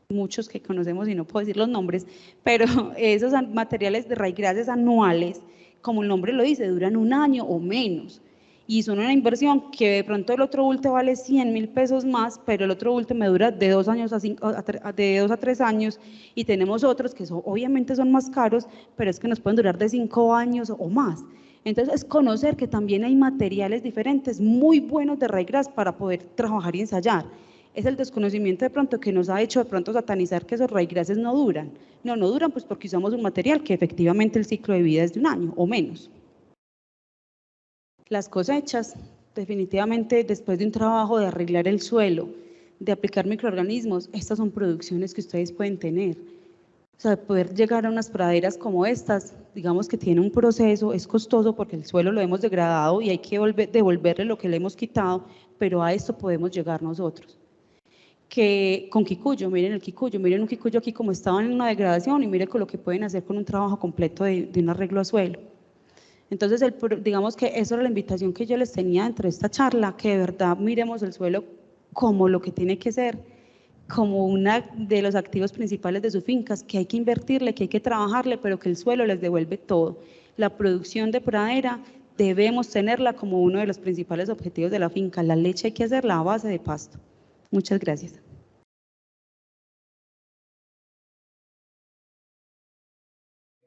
muchos que conocemos y no puedo decir los nombres, pero esos materiales de ryegrasses anuales, como el nombre lo dice, duran un año o menos. Y son una inversión que de pronto el otro bulte vale 100.000 pesos más, pero el otro bulte me dura de 2 a 3 años, y tenemos otros que obviamente son más caros, pero es que nos pueden durar de 5 años o más. Entonces es conocer que también hay materiales diferentes muy buenos de ryegrass para poder trabajar y ensayar. Es el desconocimiento de pronto que nos ha hecho de pronto satanizar que esos ryegrasses no duran. No duran pues porque usamos un material que efectivamente el ciclo de vida es de un año o menos. Las cosechas, definitivamente después de un trabajo de arreglar el suelo, de aplicar microorganismos, estas son producciones que ustedes pueden tener. O sea, poder llegar a unas praderas como estas, digamos que tiene un proceso, es costoso porque el suelo lo hemos degradado y hay que devolverle lo que le hemos quitado, pero a esto podemos llegar nosotros. Que con Kikuyu, miren el Kikuyu, miren un Kikuyu aquí como estaba en una degradación y miren con lo que pueden hacer con un trabajo completo de un arreglo a suelo. Entonces, digamos que esa era la invitación que yo les tenía dentro de esta charla, que de verdad miremos el suelo como lo que tiene que ser, como uno de los activos principales de sus fincas, que hay que invertirle, que hay que trabajarle, pero que el suelo les devuelve todo. La producción de pradera debemos tenerla como uno de los principales objetivos de la finca. La leche hay que hacerla a base de pasto. Muchas gracias.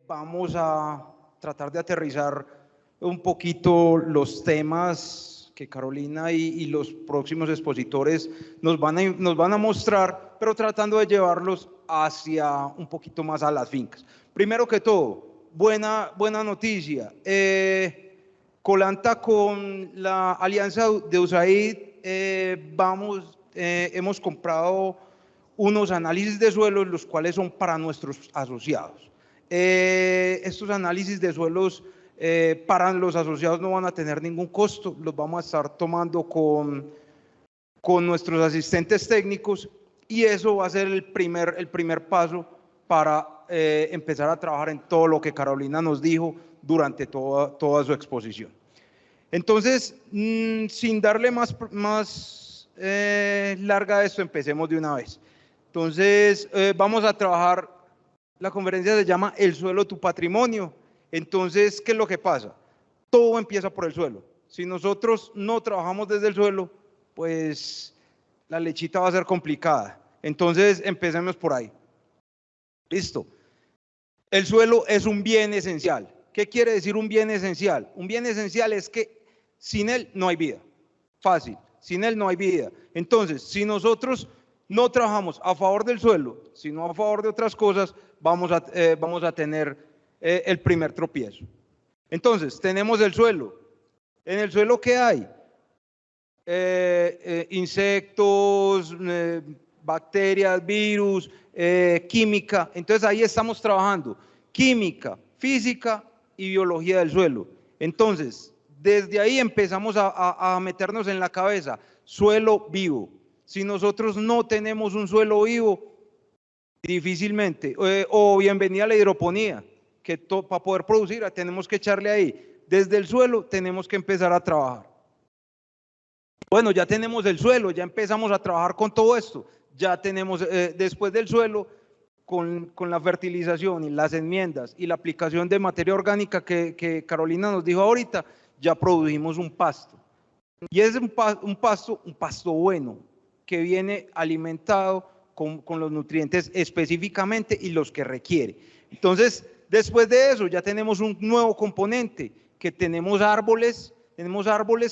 Vamos a tratar de aterrizar un poquito los temas que Carolina y los próximos expositores nos van a mostrar, pero tratando de llevarlos hacia un poquito más a las fincas. Primero que todo, buena noticia. Colanta con la alianza de USAID hemos comprado unos análisis de suelos, los cuales son para nuestros asociados. Estos análisis de suelos para los asociados no van a tener ningún costo, los vamos a estar tomando con nuestros asistentes técnicos, y eso va a ser el primer paso para empezar a trabajar en todo lo que Carolina nos dijo durante toda su exposición. Entonces, sin darle más larga a esto, empecemos de una vez. Entonces, vamos a trabajar, la conferencia se llama El suelo, tu patrimonio. Entonces, ¿qué es lo que pasa? Todo empieza por el suelo. Si nosotros no trabajamos desde el suelo, pues la lechita va a ser complicada. Entonces, empecemos por ahí. Listo. El suelo es un bien esencial. ¿Qué quiere decir un bien esencial? Un bien esencial es que sin él no hay vida. Fácil. Sin él no hay vida. Entonces, si nosotros no trabajamos a favor del suelo, sino a favor de otras cosas, vamos a tener el primer tropiezo. Entonces, tenemos el suelo. En el suelo, ¿qué hay? Insectos, bacterias, virus, química. Entonces, ahí estamos trabajando. Química, física y biología del suelo. Entonces, desde ahí empezamos a meternos en la cabeza. Suelo vivo. Si nosotros no tenemos un suelo vivo, difícilmente, o bienvenida a la hidroponía, que para poder producir tenemos que echarle ahí. Desde el suelo tenemos que empezar a trabajar. Bueno, ya tenemos el suelo, ya empezamos a trabajar con todo esto. Ya tenemos, después del suelo, con la fertilización y las enmiendas y la aplicación de materia orgánica que Carolina nos dijo ahorita, ya produjimos un pasto. Y es un pasto bueno, que viene alimentado con los nutrientes específicamente y los que requiere. Entonces, después de eso, ya tenemos un nuevo componente, que tenemos árboles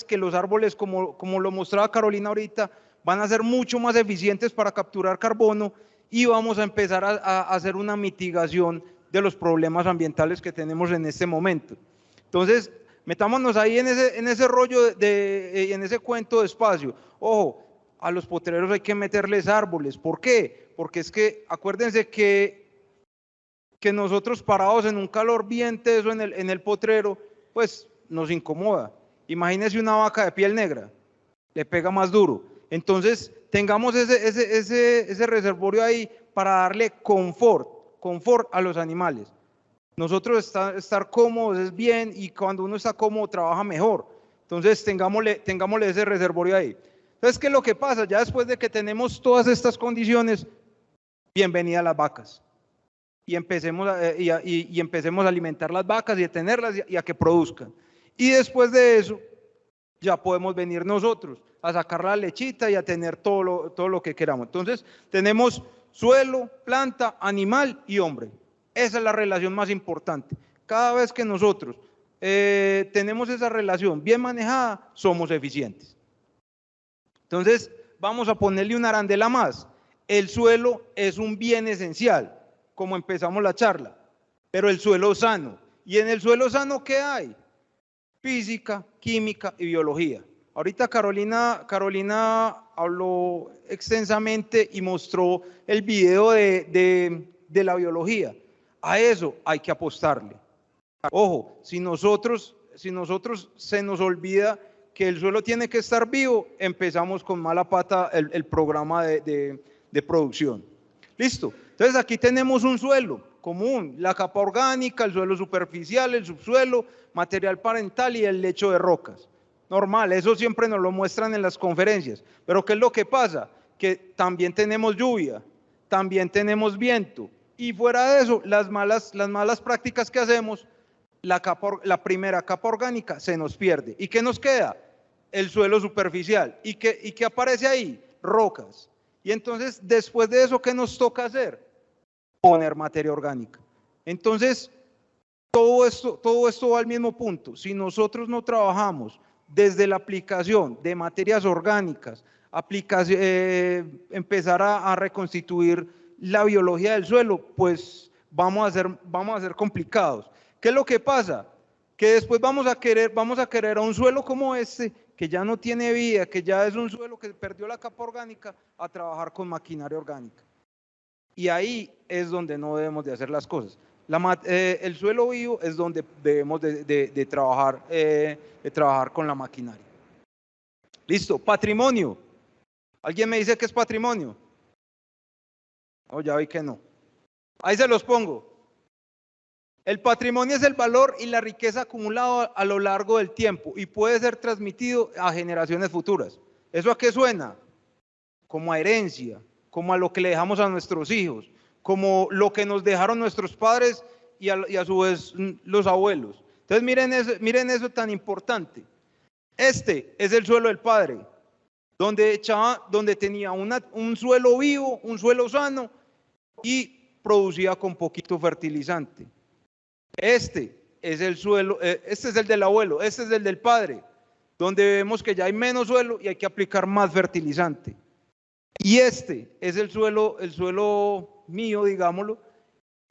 que los árboles, como lo mostraba Carolina ahorita, van a ser mucho más eficientes para capturar carbono y vamos a empezar a hacer una mitigación de los problemas ambientales que tenemos en este momento. Entonces, metámonos ahí en ese rollo, en ese cuento de espacio. Ojo, a los potreros hay que meterles árboles. ¿Por qué? Porque es que, acuérdense que nosotros parados en un calor bien teso en el potrero, pues nos incomoda. Imagínense una vaca de piel negra, le pega más duro. Entonces, tengamos ese reservorio ahí para darle confort a los animales. Nosotros estar cómodos es bien, y cuando uno está cómodo trabaja mejor. Entonces, tengámosle ese reservorio ahí. Entonces, ¿qué es lo que pasa? Ya después de que tenemos todas estas condiciones, bienvenidas las vacas. Y empecemos a alimentar las vacas y a tenerlas y a que produzcan. Y después de eso, ya podemos venir nosotros a sacar la lechita y a tener todo lo que queramos. Entonces, tenemos suelo, planta, animal y hombre. Esa es la relación más importante. Cada vez que nosotros tenemos esa relación bien manejada, somos eficientes. Entonces, vamos a ponerle una arandela más. El suelo es un bien esencial, como empezamos la charla, pero el suelo sano. ¿Y en el suelo sano qué hay? Física, química y biología. Ahorita Carolina habló extensamente y mostró el video de la biología. A eso hay que apostarle. Ojo, si nosotros se nos olvida que el suelo tiene que estar vivo, empezamos con mala pata el programa de producción. ¿Listo? Entonces aquí tenemos un suelo común, la capa orgánica, el suelo superficial, el subsuelo, material parental y el lecho de rocas. Normal, eso siempre nos lo muestran en las conferencias. Pero ¿qué es lo que pasa? Que también tenemos lluvia, también tenemos viento. Y fuera de eso, las malas prácticas que hacemos, la primera capa orgánica se nos pierde. ¿Y qué nos queda? El suelo superficial. ¿Y qué aparece ahí? Rocas. Y entonces, después de eso, ¿qué nos toca hacer? Poner materia orgánica. Entonces, todo esto va al mismo punto. Si nosotros no trabajamos desde la aplicación de materias orgánicas, empezar a reconstituir la biología del suelo, pues vamos a ser complicados. ¿Qué es lo que pasa? Que después vamos a querer a un suelo como este, que ya no tiene vida, que ya es un suelo que perdió la capa orgánica, a trabajar con maquinaria orgánica. Y ahí es donde no debemos de hacer las cosas. El suelo vivo es donde debemos de trabajar con la maquinaria. Listo, patrimonio. ¿Alguien me dice qué es patrimonio? Oh, ya vi que no. Ahí se los pongo. El patrimonio es el valor y la riqueza acumulado a lo largo del tiempo y puede ser transmitido a generaciones futuras. ¿Eso a qué suena? Como a herencia, como a lo que le dejamos a nuestros hijos, como lo que nos dejaron nuestros padres y a su vez los abuelos. Entonces miren eso tan importante. Este es el suelo del Padre, donde tenía un suelo vivo, un suelo sano y producía con poquito fertilizante. Este es el suelo, este es el del abuelo, este es el del padre, donde vemos que ya hay menos suelo y hay que aplicar más fertilizante. Y este es el suelo mío, digámoslo,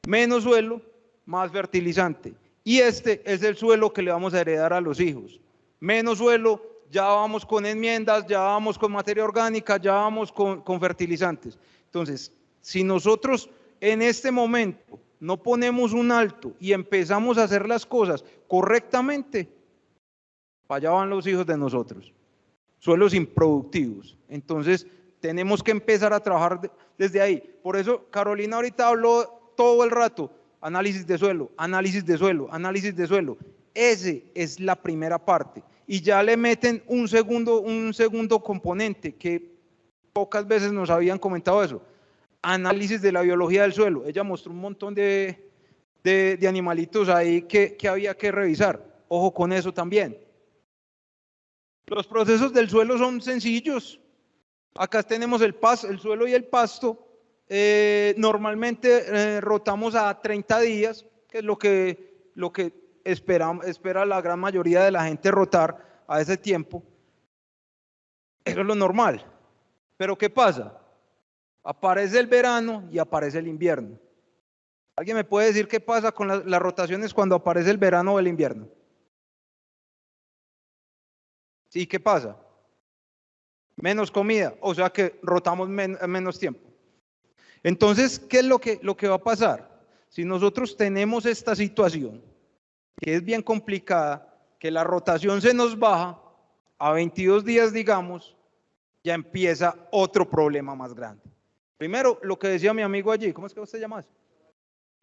menos suelo, más fertilizante. Y este es el suelo que le vamos a heredar a los hijos. Menos suelo, ya vamos con enmiendas, ya vamos con materia orgánica, ya vamos con fertilizantes. Entonces, si nosotros en este momento no ponemos un alto y empezamos a hacer las cosas correctamente, para allá van los hijos de nosotros. Suelos improductivos. Entonces, tenemos que empezar a trabajar desde ahí. Por eso, Carolina ahorita habló todo el rato, análisis de suelo, análisis de suelo, análisis de suelo. Ese es la primera parte. Y ya le meten un segundo componente, que pocas veces nos habían comentado eso. análisis de la biología del suelo. Ella mostró un montón de animalitos ahí que había que revisar. Ojo con eso también. Los procesos del suelo son sencillos. Acá tenemos el suelo y el pasto. Normalmente rotamos a 30 días, que es lo que espera la gran mayoría de la gente rotar a ese tiempo. Eso es lo normal. Pero ¿qué pasa? Aparece el verano y aparece el invierno. ¿Alguien me puede decir qué pasa con las rotaciones cuando aparece el verano o el invierno? Sí, ¿qué pasa? Menos comida, o sea que rotamos menos tiempo. Entonces, ¿qué es lo que va a pasar? Si nosotros tenemos esta situación, que es bien complicada, que la rotación se nos baja, a 22 días, digamos, ya empieza otro problema más grande. Primero, lo que decía mi amigo allí, ¿cómo es que usted llama?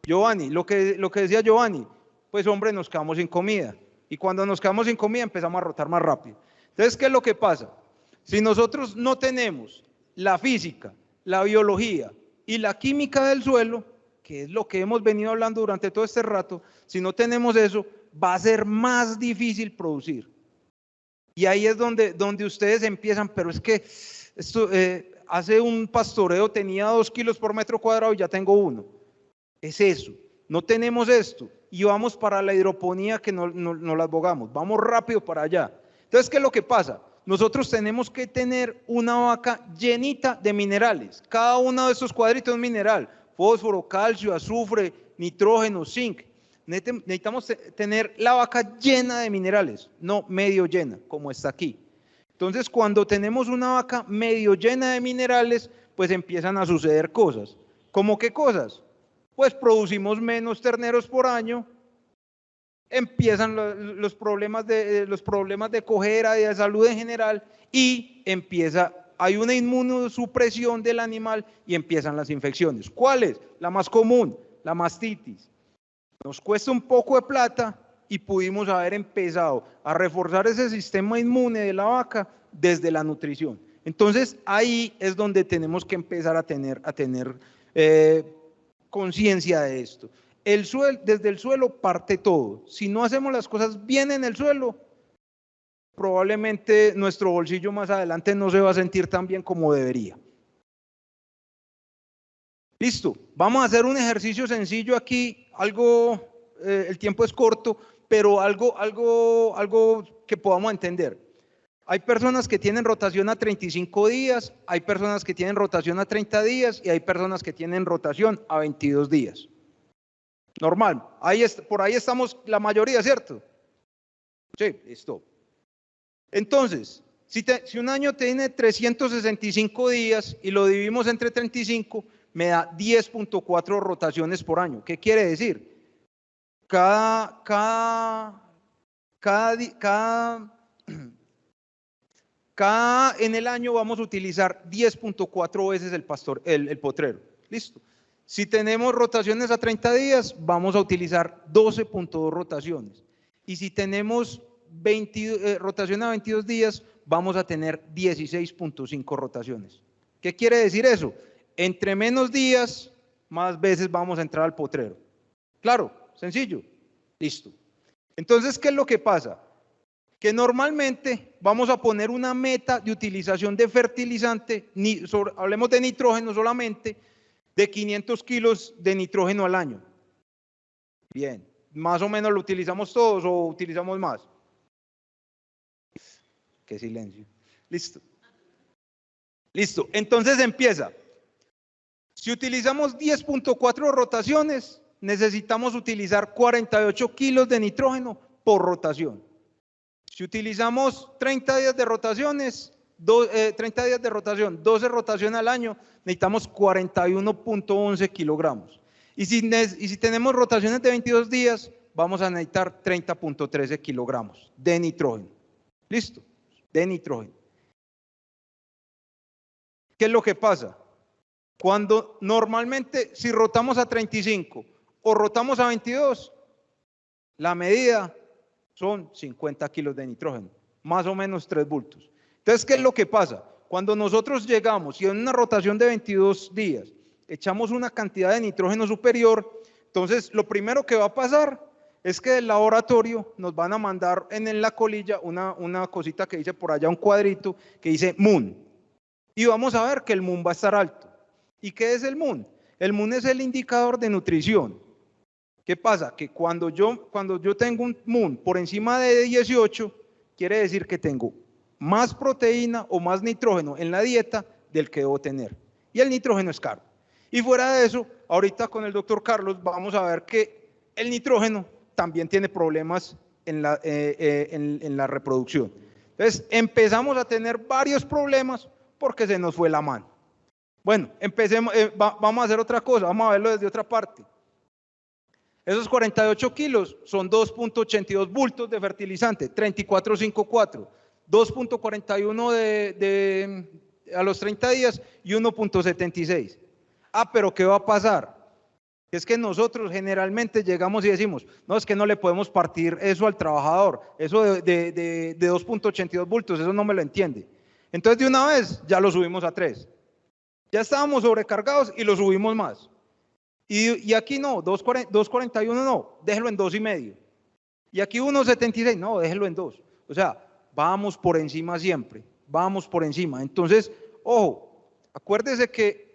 Giovanni, lo que decía Giovanni, pues hombre, nos quedamos sin comida. Y cuando nos quedamos sin comida empezamos a rotar más rápido. Entonces, ¿qué es lo que pasa? Si nosotros no tenemos la física, la biología y la química del suelo, que es lo que hemos venido hablando durante todo este rato, si no tenemos eso, va a ser más difícil producir. Y ahí es donde ustedes empiezan, pero es que esto, hace un pastoreo tenía 2 kilos por metro cuadrado y ya tengo 1. Es eso, no tenemos esto y vamos para la hidroponía que no la abogamos, vamos rápido para allá. Entonces, ¿qué es lo que pasa? Nosotros tenemos que tener una vaca llenita de minerales. Cada uno de estos cuadritos es mineral: fósforo, calcio, azufre, nitrógeno, zinc. Necesitamos tener la vaca llena de minerales, no medio llena, como está aquí. Entonces, cuando tenemos una vaca medio llena de minerales, pues empiezan a suceder cosas. ¿Cómo qué cosas? Pues producimos menos terneros por año, empiezan los problemas de cojera y de salud en general, y hay una inmunosupresión del animal y empiezan las infecciones. ¿Cuál es? La más común, la mastitis. Nos cuesta un poco de plata y pudimos haber empezado a reforzar ese sistema inmune de la vaca desde la nutrición. Entonces ahí es donde tenemos que empezar a tener conciencia de esto. Desde el suelo parte todo. Si no hacemos las cosas bien en el suelo, probablemente nuestro bolsillo más adelante no se va a sentir tan bien como debería. Listo, vamos a hacer un ejercicio sencillo aquí, el tiempo es corto, pero algo que podamos entender. Hay personas que tienen rotación a 35 días, hay personas que tienen rotación a 30 días y hay personas que tienen rotación a 22 días. Normal, por ahí estamos la mayoría, ¿cierto? Sí, listo. Entonces, si un año tiene 365 días y lo dividimos entre 35, me da 10.4 rotaciones por año. ¿Qué quiere decir? En el año vamos a utilizar 10.4 veces el potrero. Listo. Si tenemos rotaciones a 30 días, vamos a utilizar 12.2 rotaciones. Y si tenemos rotación a 22 días, vamos a tener 16.5 rotaciones. ¿Qué quiere decir eso? Entre menos días, más veces vamos a entrar al potrero. Claro, sencillo. Listo. Entonces, ¿qué es lo que pasa? Que normalmente vamos a poner una meta de utilización de fertilizante, hablemos de nitrógeno solamente, de 500 kilos de nitrógeno al año. Bien, más o menos lo utilizamos todos o utilizamos más. Qué silencio. Listo. Listo, entonces empieza. Si utilizamos 10.4 rotaciones, necesitamos utilizar 48 kilos de nitrógeno por rotación. Si utilizamos 30 días de rotaciones, 12 rotaciones al año, necesitamos 41.11 kilogramos. Y si tenemos rotaciones de 22 días, vamos a necesitar 30.13 kilogramos de nitrógeno. ¿Listo? De nitrógeno. ¿Qué es lo que pasa? Cuando normalmente, si rotamos a 35 o rotamos a 22, la medida son 50 kilos de nitrógeno, más o menos 3 bultos. Entonces, ¿qué es lo que pasa? Cuando nosotros llegamos y en una rotación de 22 días echamos una cantidad de nitrógeno superior. Entonces, lo primero que va a pasar es que del laboratorio nos van a mandar en la colilla una cosita que dice por allá, un cuadrito que dice MUN. Y vamos a ver que el MUN va a estar alto. ¿Y qué es el MUN? El MUN es el indicador de nutrición. ¿Qué pasa? Que cuando yo tengo un MUN por encima de 18, quiere decir que tengo más proteína o más nitrógeno en la dieta del que debo tener. Y el nitrógeno es caro. Y fuera de eso, ahorita con el doctor Carlos vamos a ver que el nitrógeno también tiene problemas en la reproducción. Entonces empezamos a tener varios problemas porque se nos fue la mano. Bueno, empecemos, vamos a hacer otra cosa, vamos a verlo desde otra parte. Esos 48 kilos son 2.82 bultos de fertilizante, 3454, 2.41 a los 30 días y 1.76. Ah, pero ¿qué va a pasar? Es que nosotros generalmente llegamos y decimos, no, es que no le podemos partir eso al trabajador, eso de 2.82 bultos, eso no me lo entiende. Entonces de una vez ya lo subimos a 3. Ya estábamos sobrecargados y lo subimos más. Y aquí no, 2.41 no, déjelo en 2,5. Y aquí 1.76, no, déjelo en 2. O sea, vamos por encima siempre, vamos por encima. Entonces, ojo, acuérdese que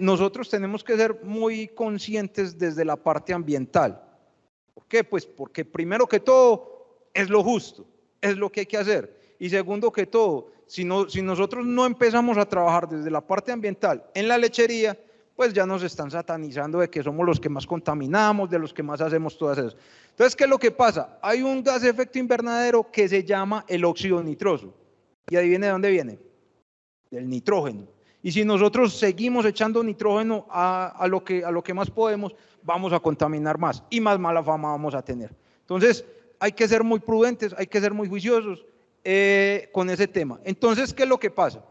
nosotros tenemos que ser muy conscientes desde la parte ambiental. ¿Por qué? Pues porque primero que todo es lo justo, es lo que hay que hacer. Y segundo que todo, si nosotros no empezamos a trabajar desde la parte ambiental en la lechería, pues ya nos están satanizando de que somos los que más contaminamos, de los que más hacemos todas esas. Entonces, ¿qué es lo que pasa? Hay un gas de efecto invernadero que se llama el óxido nitroso. ¿Y adivine de dónde viene? Del nitrógeno. Y si nosotros seguimos echando nitrógeno a lo que más podemos, vamos a contaminar más y más mala fama vamos a tener. Entonces, hay que ser muy prudentes, hay que ser muy juiciosos con ese tema. Entonces, ¿qué es lo que pasa?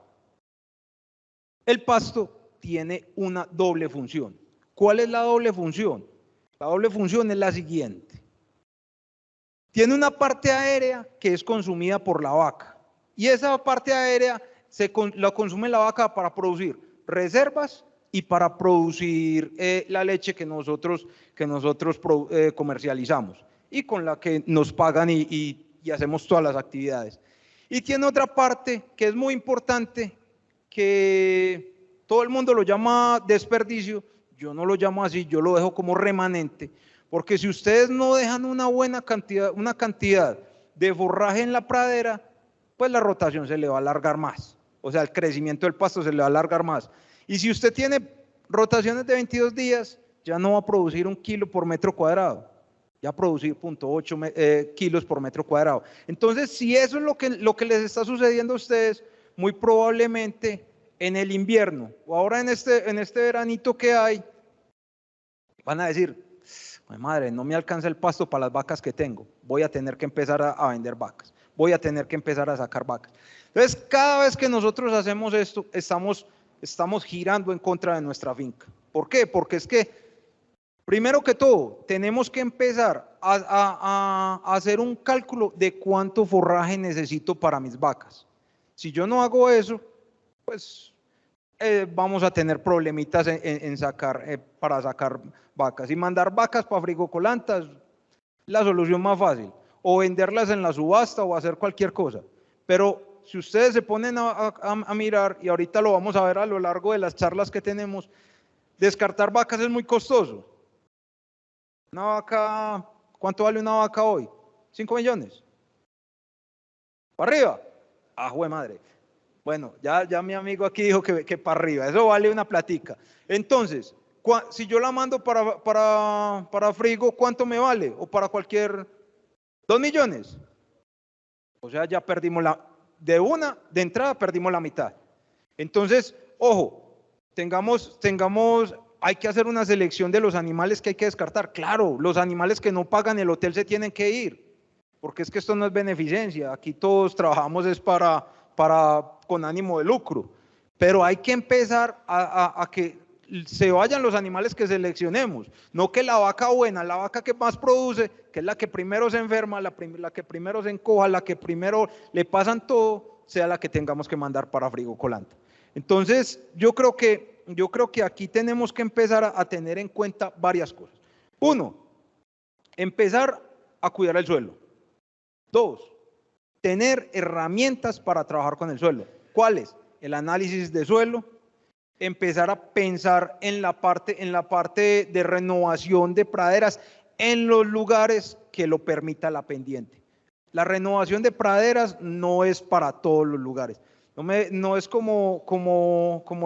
El pasto tiene una doble función. ¿Cuál es la doble función? La doble función es la siguiente. Tiene una parte aérea que es consumida por la vaca. Y esa parte aérea la consume la vaca para producir reservas y para producir la leche que nosotros comercializamos y con la que nos pagan y hacemos todas las actividades. Y tiene otra parte que es muy importante, que todo el mundo lo llama desperdicio, yo no lo llamo así, yo lo dejo como remanente, porque si ustedes no dejan una cantidad de forraje en la pradera, pues la rotación se le va a alargar más, o sea, el crecimiento del pasto se le va a alargar más. Y si usted tiene rotaciones de 22 días, ya no va a producir 1 kilo por metro cuadrado, ya va a producir 0.8 kilos por metro cuadrado. Entonces, si eso es lo que les está sucediendo a ustedes, muy probablemente en el invierno o ahora en este veranito que hay, van a decir, madre, no me alcanza el pasto para las vacas que tengo, voy a tener que empezar a vender vacas, voy a tener que empezar a sacar vacas. Entonces, cada vez que nosotros hacemos esto, estamos girando en contra de nuestra finca. ¿Por qué? Porque es que, primero que todo, tenemos que empezar a hacer un cálculo de cuánto forraje necesito para mis vacas. Si yo no hago eso, pues vamos a tener problemitas para sacar vacas. Y mandar vacas para frigocolantas, la solución más fácil. O venderlas en la subasta o hacer cualquier cosa. Pero si ustedes se ponen a mirar, y ahorita lo vamos a ver a lo largo de las charlas que tenemos, descartar vacas es muy costoso. Una vaca, ¿cuánto vale una vaca hoy? 5 millones. ¿Para arriba? ¡Ah, jue madre! Bueno, ya mi amigo aquí dijo que para arriba, eso vale una platica. Entonces, si yo la mando para frigo, ¿cuánto me vale? O para cualquier, 2 millones. O sea, ya perdimos de entrada perdimos la mitad. Entonces, ojo, hay que hacer una selección de los animales que hay que descartar. Claro, los animales que no pagan el hotel se tienen que ir, porque es que esto no es beneficencia, aquí todos trabajamos es con ánimo de lucro, pero hay que empezar a que se vayan los animales que seleccionemos, no que la vaca buena, la vaca que más produce, que es la que primero se enferma, la que primero se encoja, la que primero le pasan todo, sea la que tengamos que mandar para frigocolanta. Entonces, yo creo que yo creo que aquí tenemos que empezar a tener en cuenta varias cosas. Uno, empezar a cuidar el suelo. Dos, tener herramientas para trabajar con el suelo. ¿Cuáles? El análisis de suelo, empezar a pensar en la parte de renovación de praderas en los lugares que lo permita la pendiente. La renovación de praderas no es para todos los lugares. No es como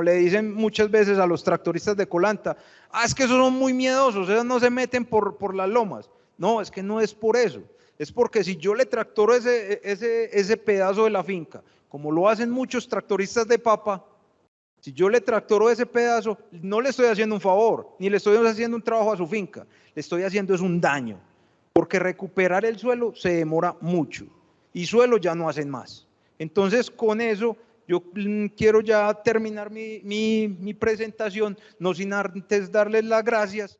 le dicen muchas veces a los tractoristas de Colanta, es que esos son muy miedosos, ellos no se meten por las lomas. No, es que no es por eso. Es porque si yo le tractoro ese pedazo de la finca, como lo hacen muchos tractoristas de papa, si yo le tractoro ese pedazo, no le estoy haciendo un favor, ni le estoy haciendo un trabajo a su finca, le estoy haciendo es un daño, porque recuperar el suelo se demora mucho y suelo ya no hacen más. Entonces, con eso, yo quiero ya terminar mi presentación, no sin antes darles las gracias.